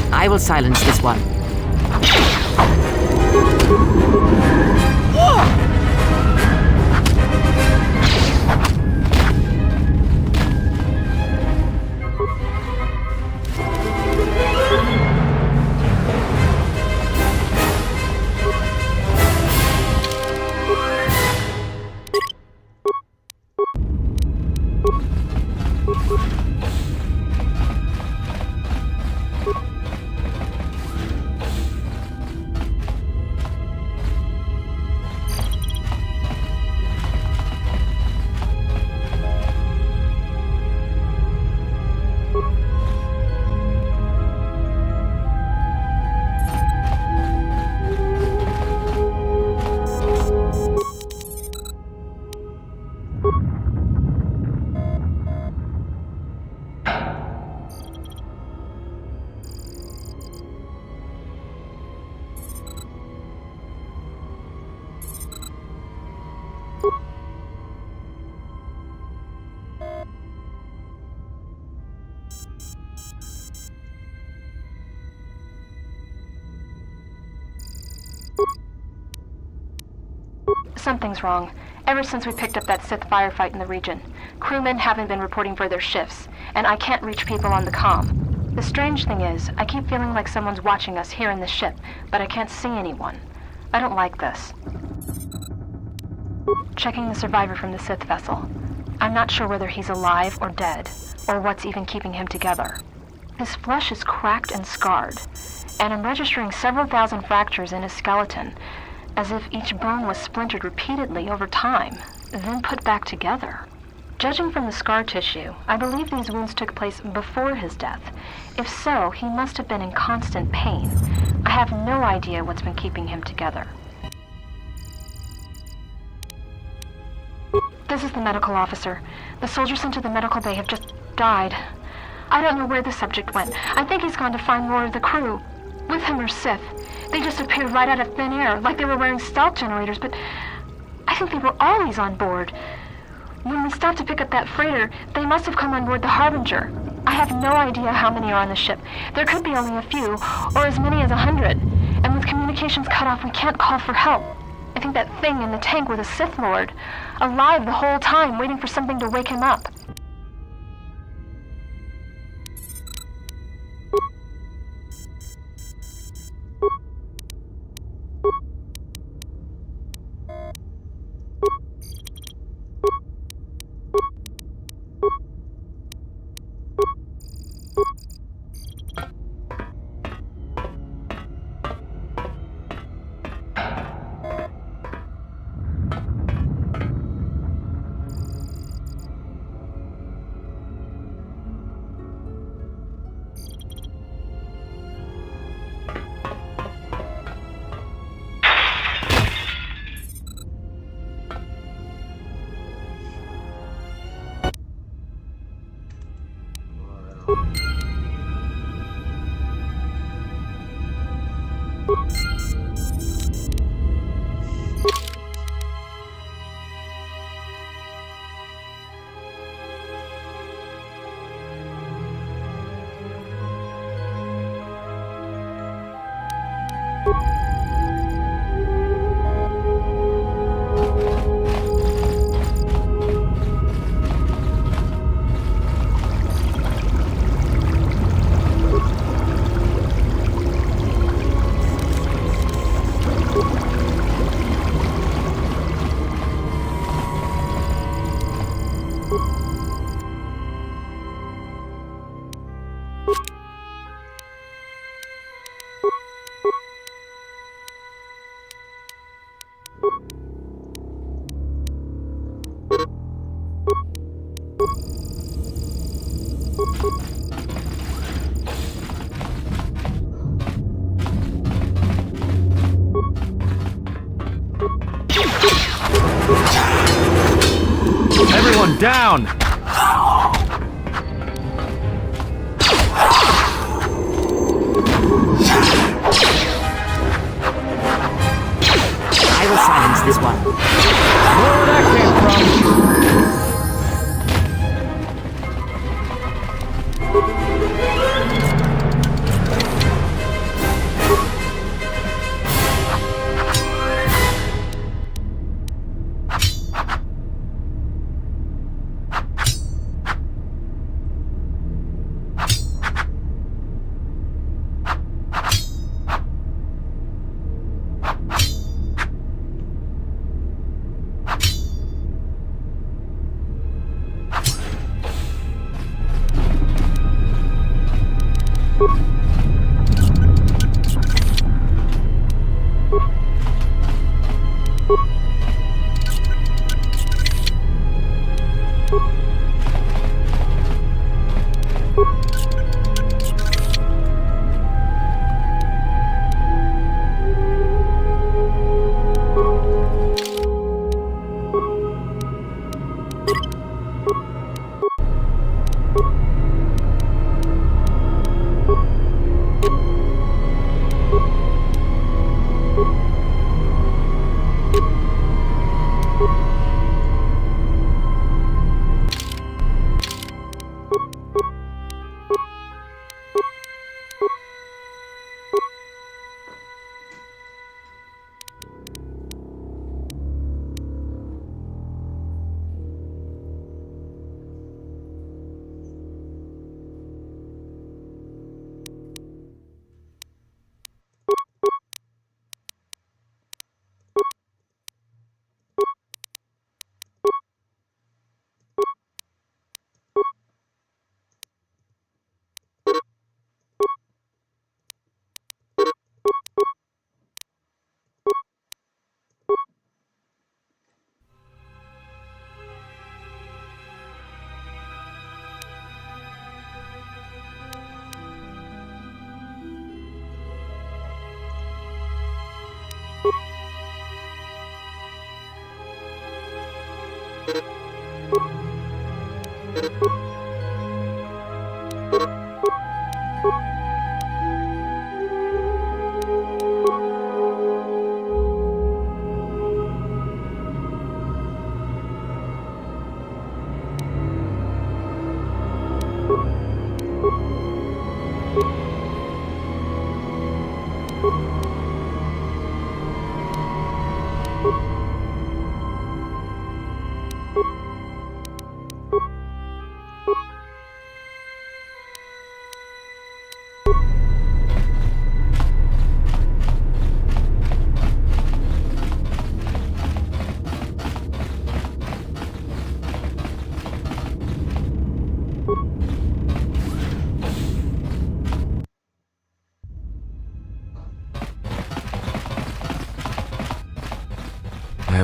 I will silence this one. Something's wrong. Ever since we picked up that Sith firefight in the region, crewmen haven't been reporting for their shifts, and I can't reach people on the comm. The strange thing is, I keep feeling like someone's watching us here in the ship, but I can't see anyone. I don't like this. Checking the survivor from the Sith vessel. I'm not sure whether he's alive or dead, or what's even keeping him together. His flesh is cracked and scarred, and I'm registering several thousand fractures in his skeleton, as if each bone was splintered repeatedly over time, then put back together. Judging from the scar tissue, I believe these wounds took place before his death. If so, he must have been in constant pain. I have no idea what's been keeping him together. This is the medical officer. The soldiers sent to the medical bay have just died. I don't know where the subject went. I think he's gone to find more of the crew. With him are Sith. They just appeared right out of thin air, like they were wearing stealth generators, but I think they were always on board. When we stopped to pick up that freighter, they must have come on board the Harbinger. I have no idea how many are on the ship. There could be only a few, or as many as 100. And with communications cut off, we can't call for help. I think that thing in the tank was a Sith Lord, alive the whole time, waiting for something to wake him up. Everyone down! I will silence this one. Where that came from?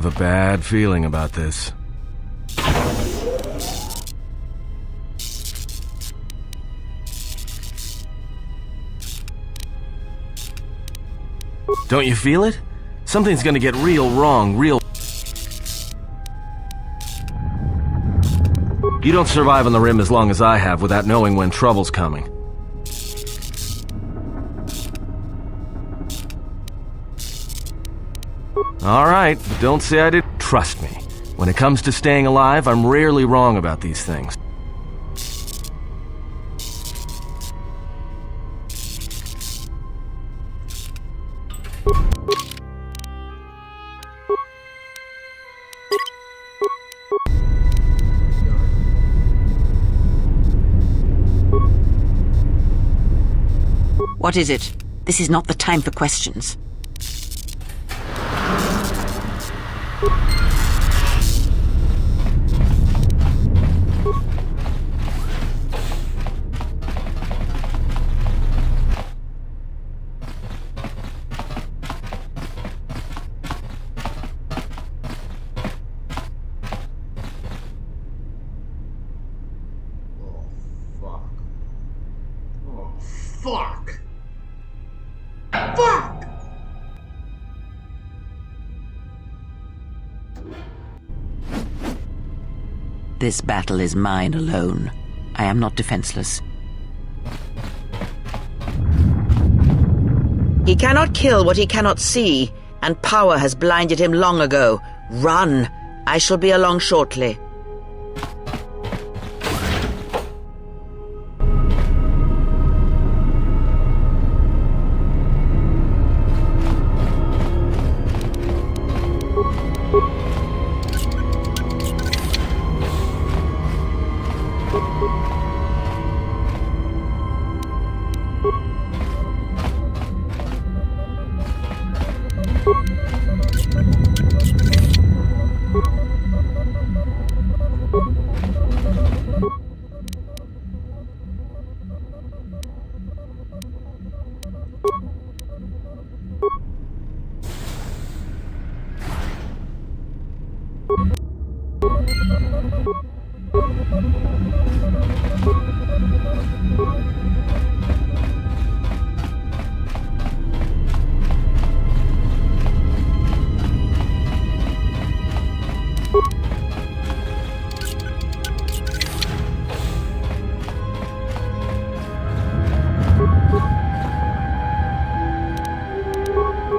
have a bad feeling about this. Don't you feel it? Something's gonna get real wrong, real... You don't survive on the Rim as long as I have without knowing when trouble's coming. Alright, but don't say I didn't. Trust me. When it comes to staying alive, I'm rarely wrong about these things. What is it? This is not the time for questions. Fuck! Fuck! This battle is mine alone. I am not defenseless. He cannot kill what he cannot see, and power has blinded him long ago. Run! I shall be along shortly.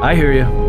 I hear you.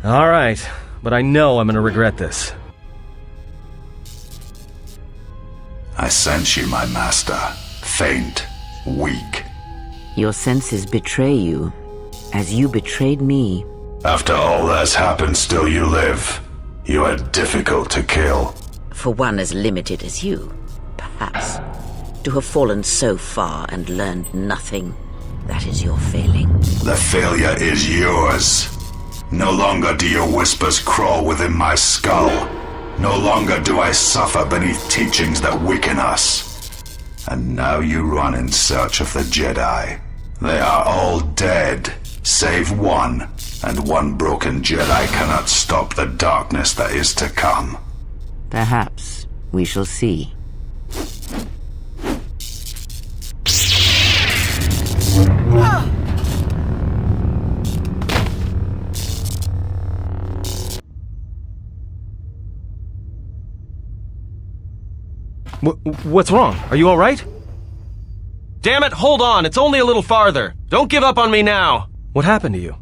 All right, but I know I'm gonna regret this. I sense you, my master. Faint, weak. Your senses betray you, as you betrayed me. After all that's happened, still you live. You are difficult to kill. For one as limited as you, perhaps. To have fallen so far and learned nothing, that is your failing. The failure is yours. No longer do your whispers crawl within my skull. No longer do I suffer beneath teachings that weaken us. And now you run in search of the Jedi. They are all dead, Save one, and one broken Jedi cannot stop the darkness that is to come. Perhaps we shall see. What's wrong? Are you all right? Damn it, hold on. It's only a little farther. Don't give up on me now. What happened to you?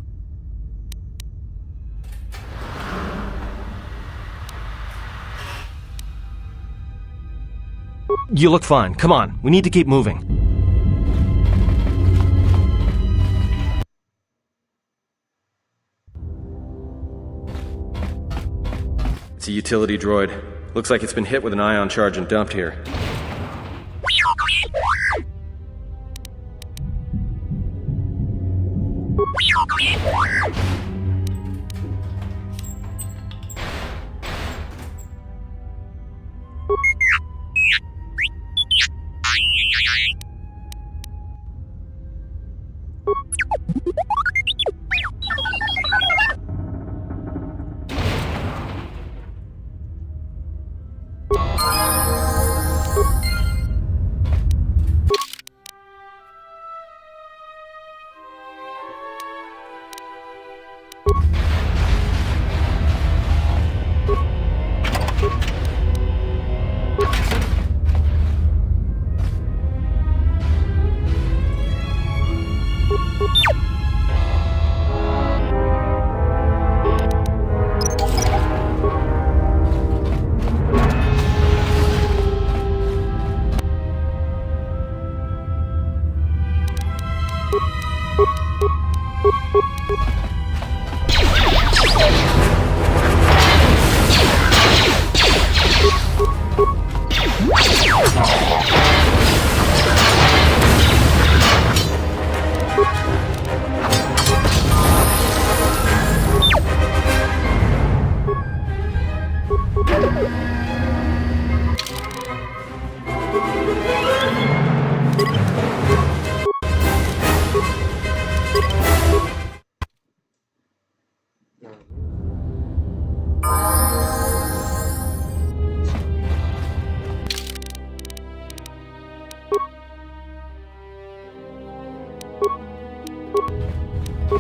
You look fine. Come on. We need to keep moving. It's a utility droid. Looks like it's been hit with an ion charge and dumped here.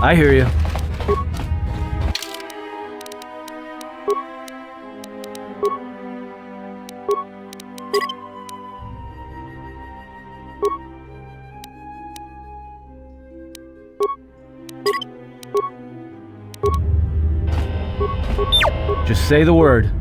I hear you. Just say the word.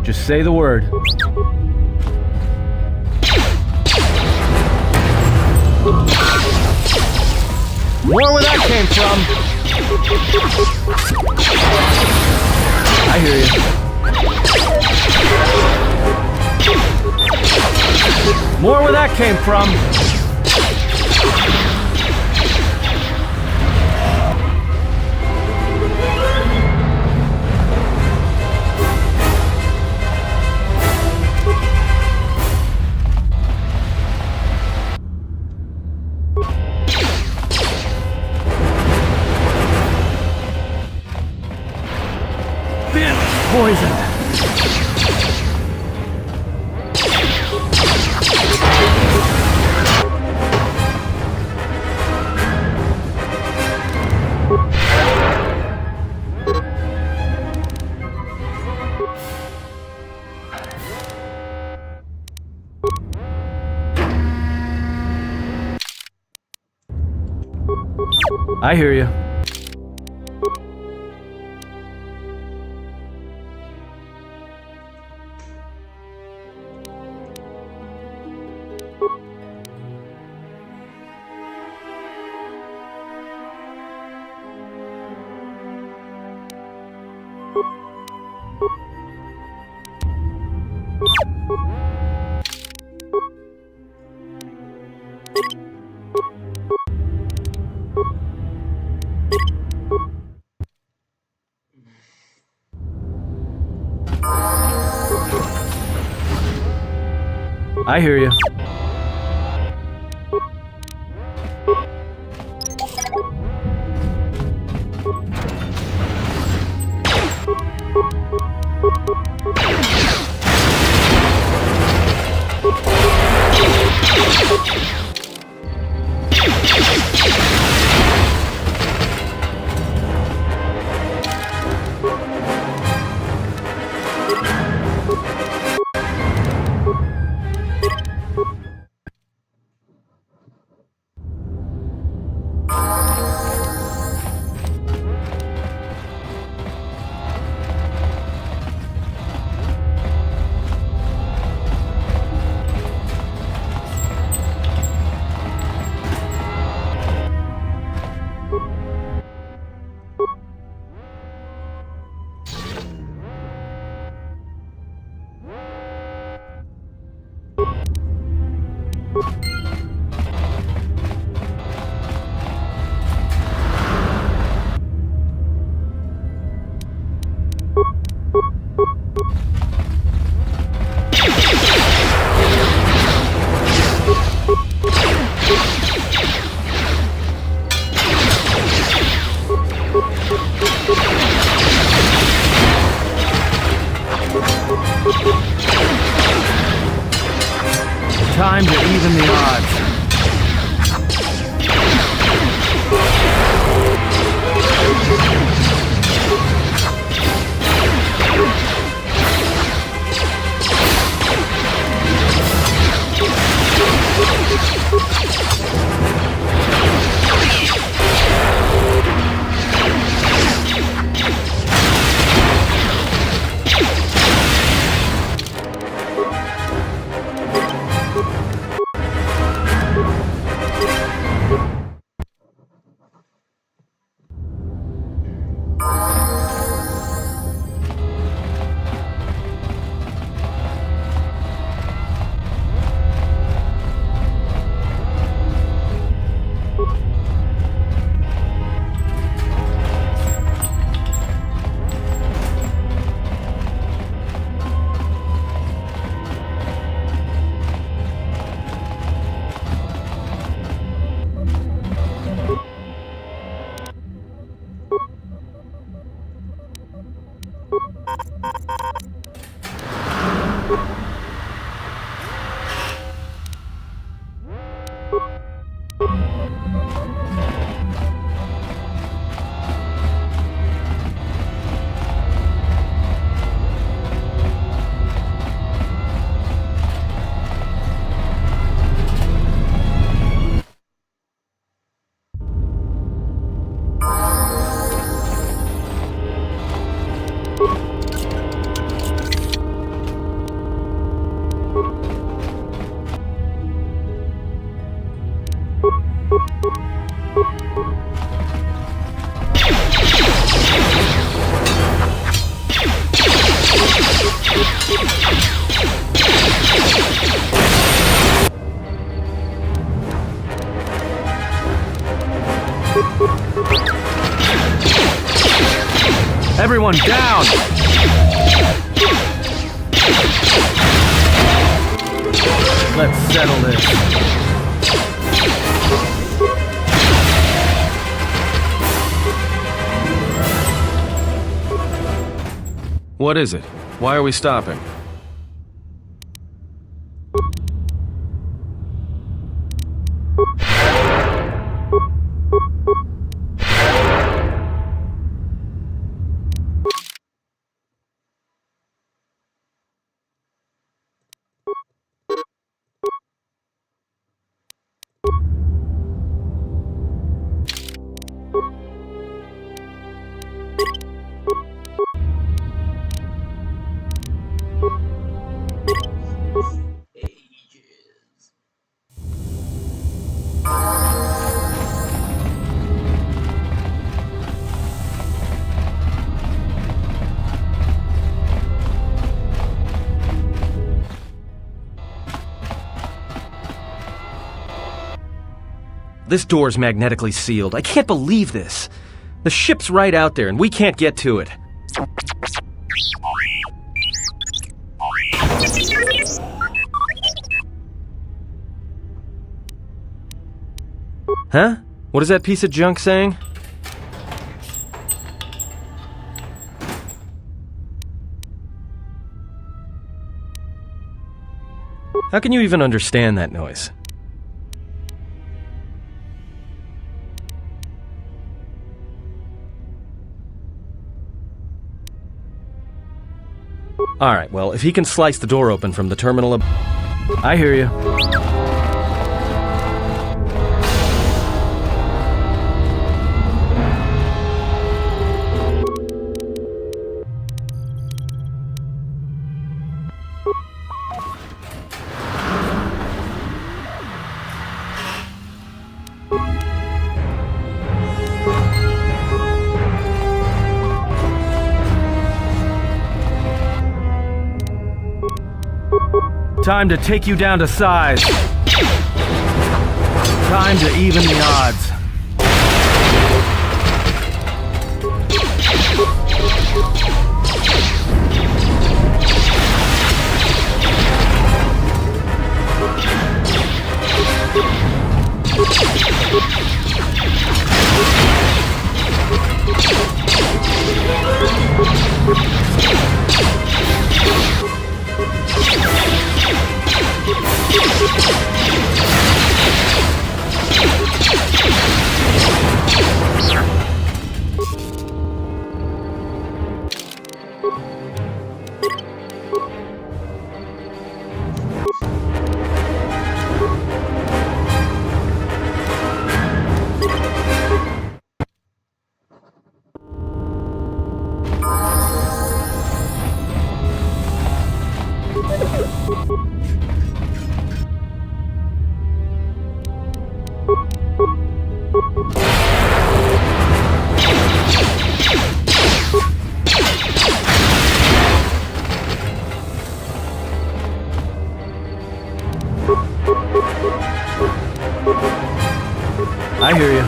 Just say the word. More where that came from. I hear you. More where that came from. Poisoned. I hear you. I hear you. Time to even the odds. Everyone down! Let's settle this. What is it? Why are we stopping? This door's magnetically sealed. I can't believe this. The ship's right out there, and we can't get to it. Huh? What is that piece of junk saying? How can you even understand that noise? Alright, well, if he can slice the door open from the terminal I hear you. Time to take you down to size. Time to even the odds. I hear you.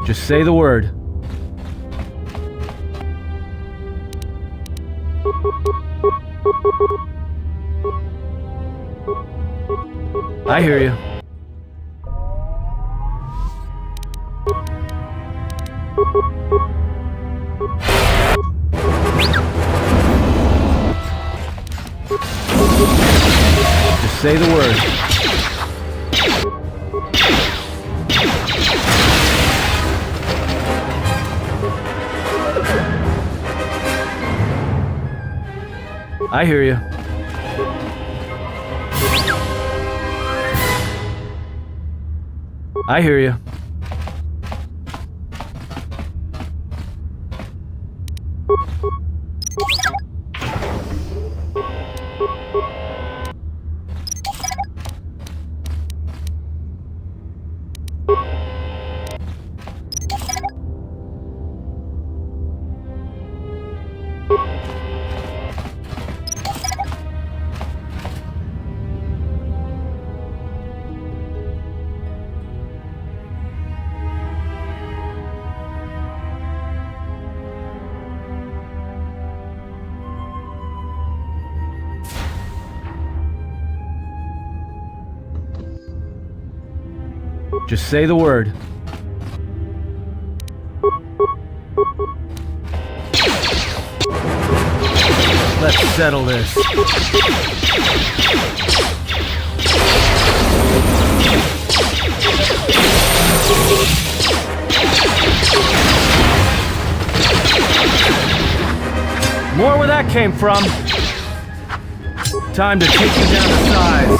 Just say the word. I hear you. Just say the word. I hear you. I hear you. Just say the word. Let's settle this. More where that came from. Time to take you down to size.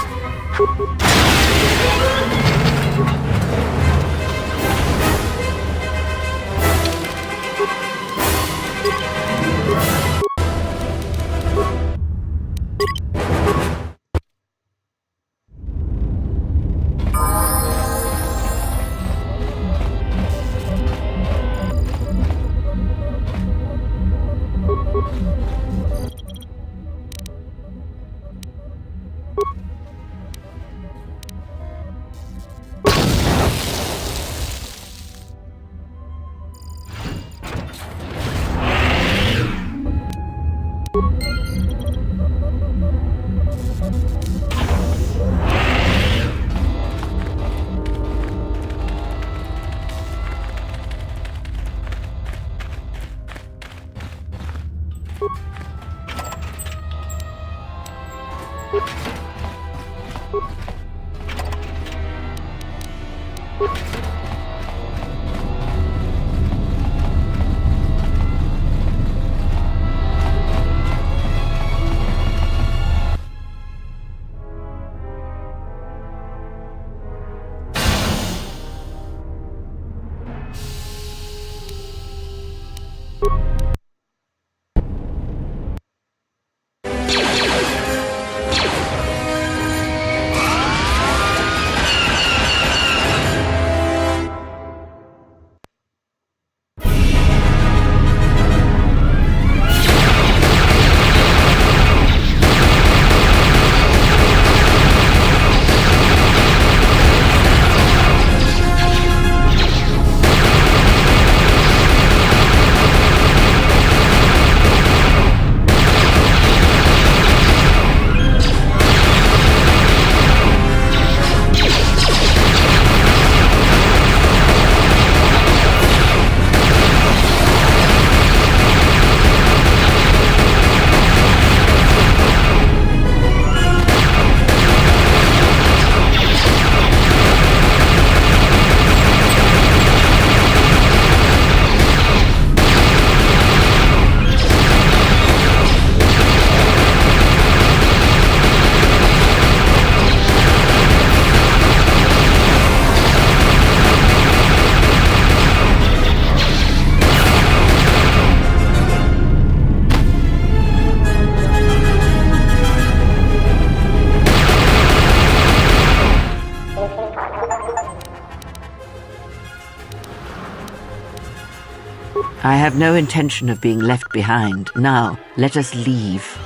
I have no intention of being left behind. Now, let us leave.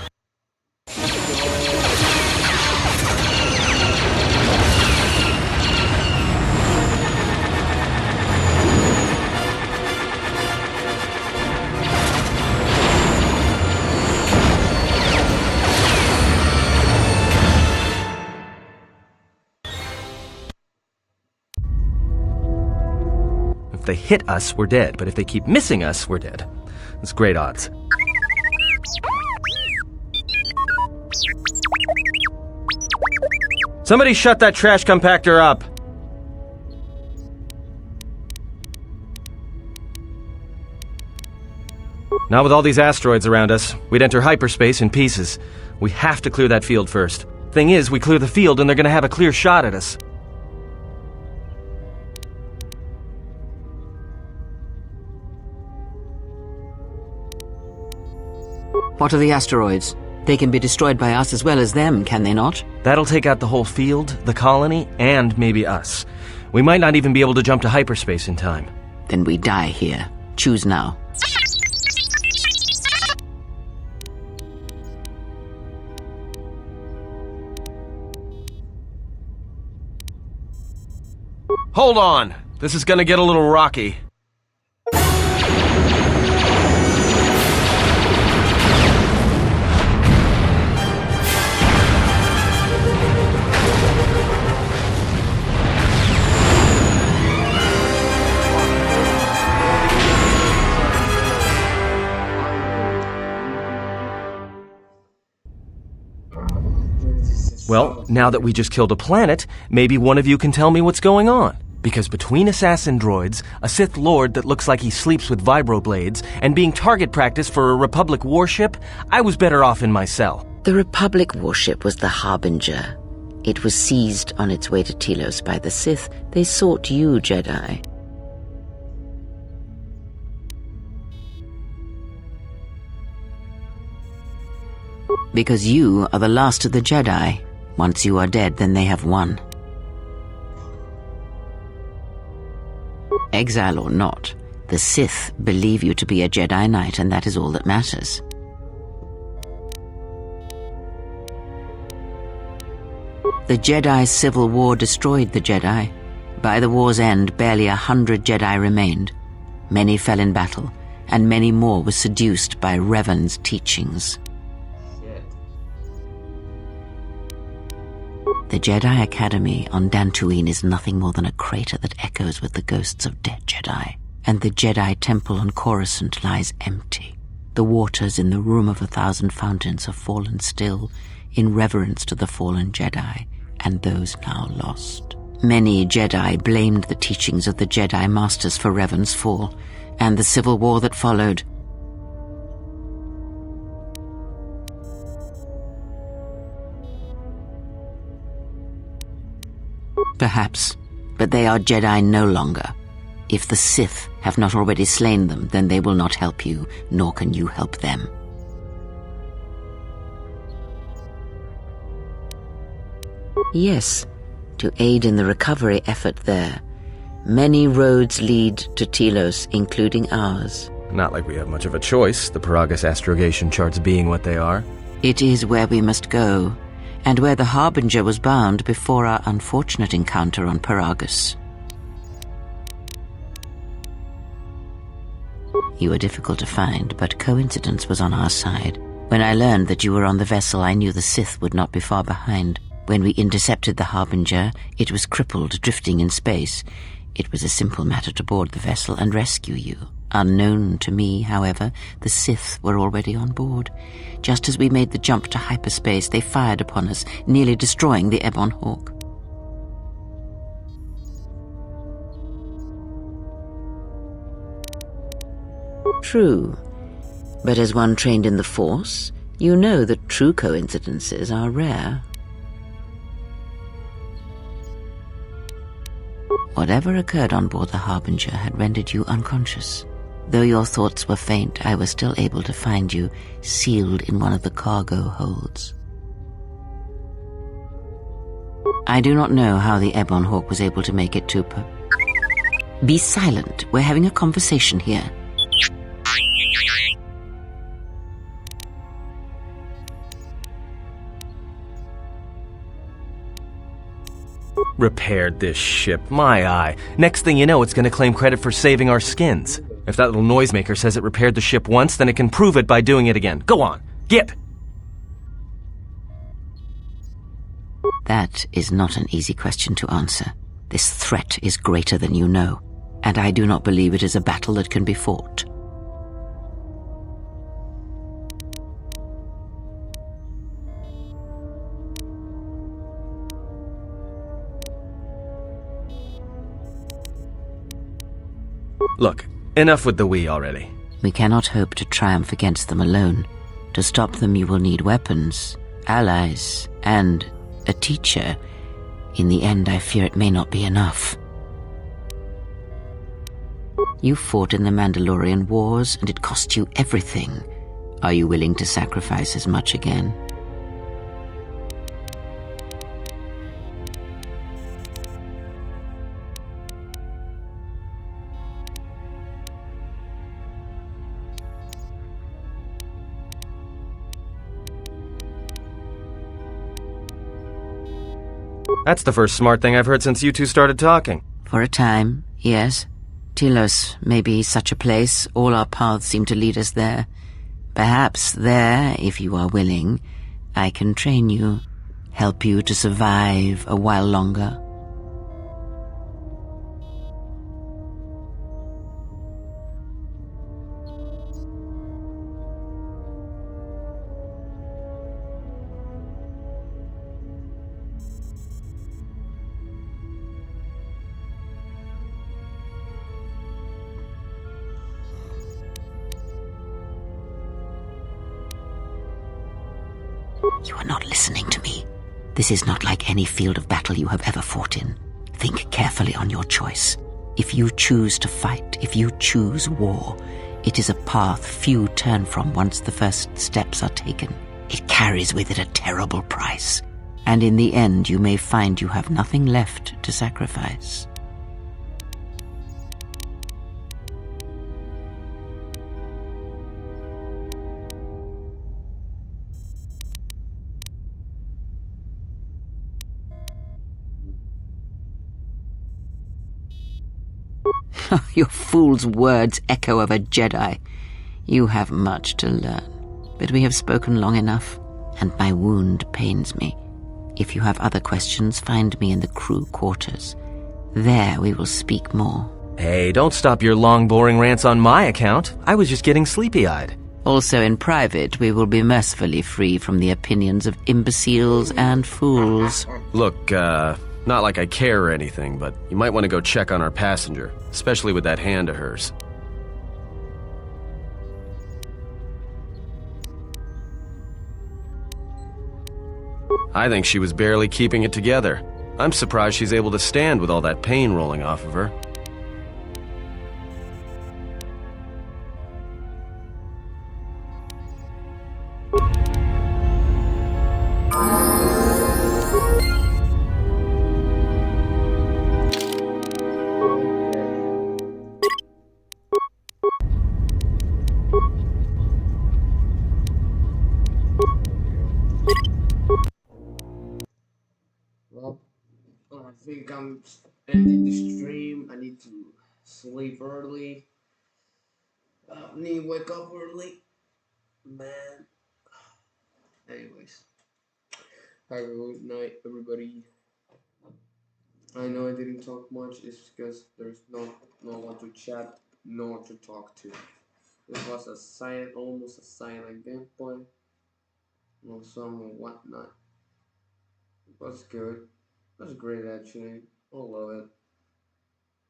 If they hit us, we're dead, but if they keep missing us, we're dead. That's great odds. Somebody shut that trash compactor up! Not with all these asteroids around us. We'd enter hyperspace in pieces. We have to clear that field first. Thing is, we clear the field and they're gonna have a clear shot at us. What are the asteroids? They can be destroyed by us as well as them, can they not? That'll take out the whole field, the colony, and maybe us. We might not even be able to jump to hyperspace in time. Then we die here. Choose now. Hold on! This is gonna get a little rocky. Well, now that we just killed a planet, maybe one of you can tell me what's going on. Because between assassin droids, a Sith Lord that looks like he sleeps with vibroblades, and being target practice for a Republic warship, I was better off in my cell. The Republic warship was the Harbinger. It was seized on its way to Telos by the Sith. They sought you, Jedi. Because you are the last of the Jedi. Once you are dead, then they have won. Exile or not, the Sith believe you to be a Jedi Knight, and that is all that matters. The Jedi Civil War destroyed the Jedi. By the war's end, barely 100 Jedi remained. Many fell in battle, and many more were seduced by Revan's teachings. The Jedi Academy on Dantooine is nothing more than a crater that echoes with the ghosts of dead Jedi, and the Jedi Temple on Coruscant lies empty. The waters in the Room of 1,000 Fountains have fallen still in reverence to the fallen Jedi and those now lost. Many Jedi blamed the teachings of the Jedi Masters for Revan's fall and the civil war that followed. Perhaps, but they are Jedi no longer. If the Sith have not already slain them, then they will not help you, nor can you help them. Yes, to aid in the recovery effort there. Many roads lead to Telos, including ours. Not like we have much of a choice, the Peragus astrogation charts being what they are. It is where we must go, and where the Harbinger was bound before our unfortunate encounter on Peragus. You were difficult to find, but coincidence was on our side. When I learned that you were on the vessel, I knew the Sith would not be far behind. When we intercepted the Harbinger, it was crippled, drifting in space. It was a simple matter to board the vessel and rescue you. Unknown to me, however, the Sith were already on board. Just as we made the jump to hyperspace, they fired upon us, nearly destroying the Ebon Hawk. True, but as one trained in the Force, you know that true coincidences are rare. Whatever occurred on board the Harbinger had rendered you unconscious. Though your thoughts were faint, I was still able to find you sealed in one of the cargo holds. I do not know how the Ebon Hawk was able to make it to Be silent. We're having a conversation here. Repaired this ship, my eye. Next thing you know, it's gonna claim credit for saving our skins. If that little noisemaker says it repaired the ship once, then it can prove it by doing it again. Go on, Gip! That is not an easy question to answer. This threat is greater than you know, and I do not believe it is a battle that can be fought. Look, enough with the we already. We cannot hope to triumph against them alone. To stop them, you will need weapons, allies, and a teacher. In the end, I fear it may not be enough. You fought in the Mandalorian Wars, and it cost you everything. Are you willing to sacrifice as much again? That's the first smart thing I've heard since you two started talking. For a time, yes. Telos may be such a place. All our paths seem to lead us there. Perhaps there, if you are willing, I can train you, help you to survive a while longer. You are not listening to me. This is not like any field of battle you have ever fought in. Think carefully on your choice. If you choose to fight, if you choose war, it is a path few turn from once the first steps are taken. It carries with it a terrible price, and in the end you may find you have nothing left to sacrifice. Your fool's words echo of a Jedi. You have much to learn, but we have spoken long enough, and my wound pains me. If you have other questions, find me in the crew quarters. There we will speak more. Hey, don't stop your long, boring rants on my account. I was just getting sleepy-eyed. Also in private, we will be mercifully free from the opinions of imbeciles and fools. Look, not like I care or anything, but you might want to go check on our passenger, especially with that hand of hers. I think she was barely keeping it together. I'm surprised she's able to stand with all that pain rolling off of her. Well, I think I'm ending the stream. I need to sleep early. Need to wake up early. Man. Anyways. Have a good night, everybody. I know I didn't talk much. It's because there's no one to chat, no one to talk to. It was almost a silent gameplay. No song or whatnot. It was good. It was great actually. I love it.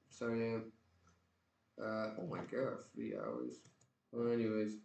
So yeah. Oh my god, 3 hours. Well, anyways.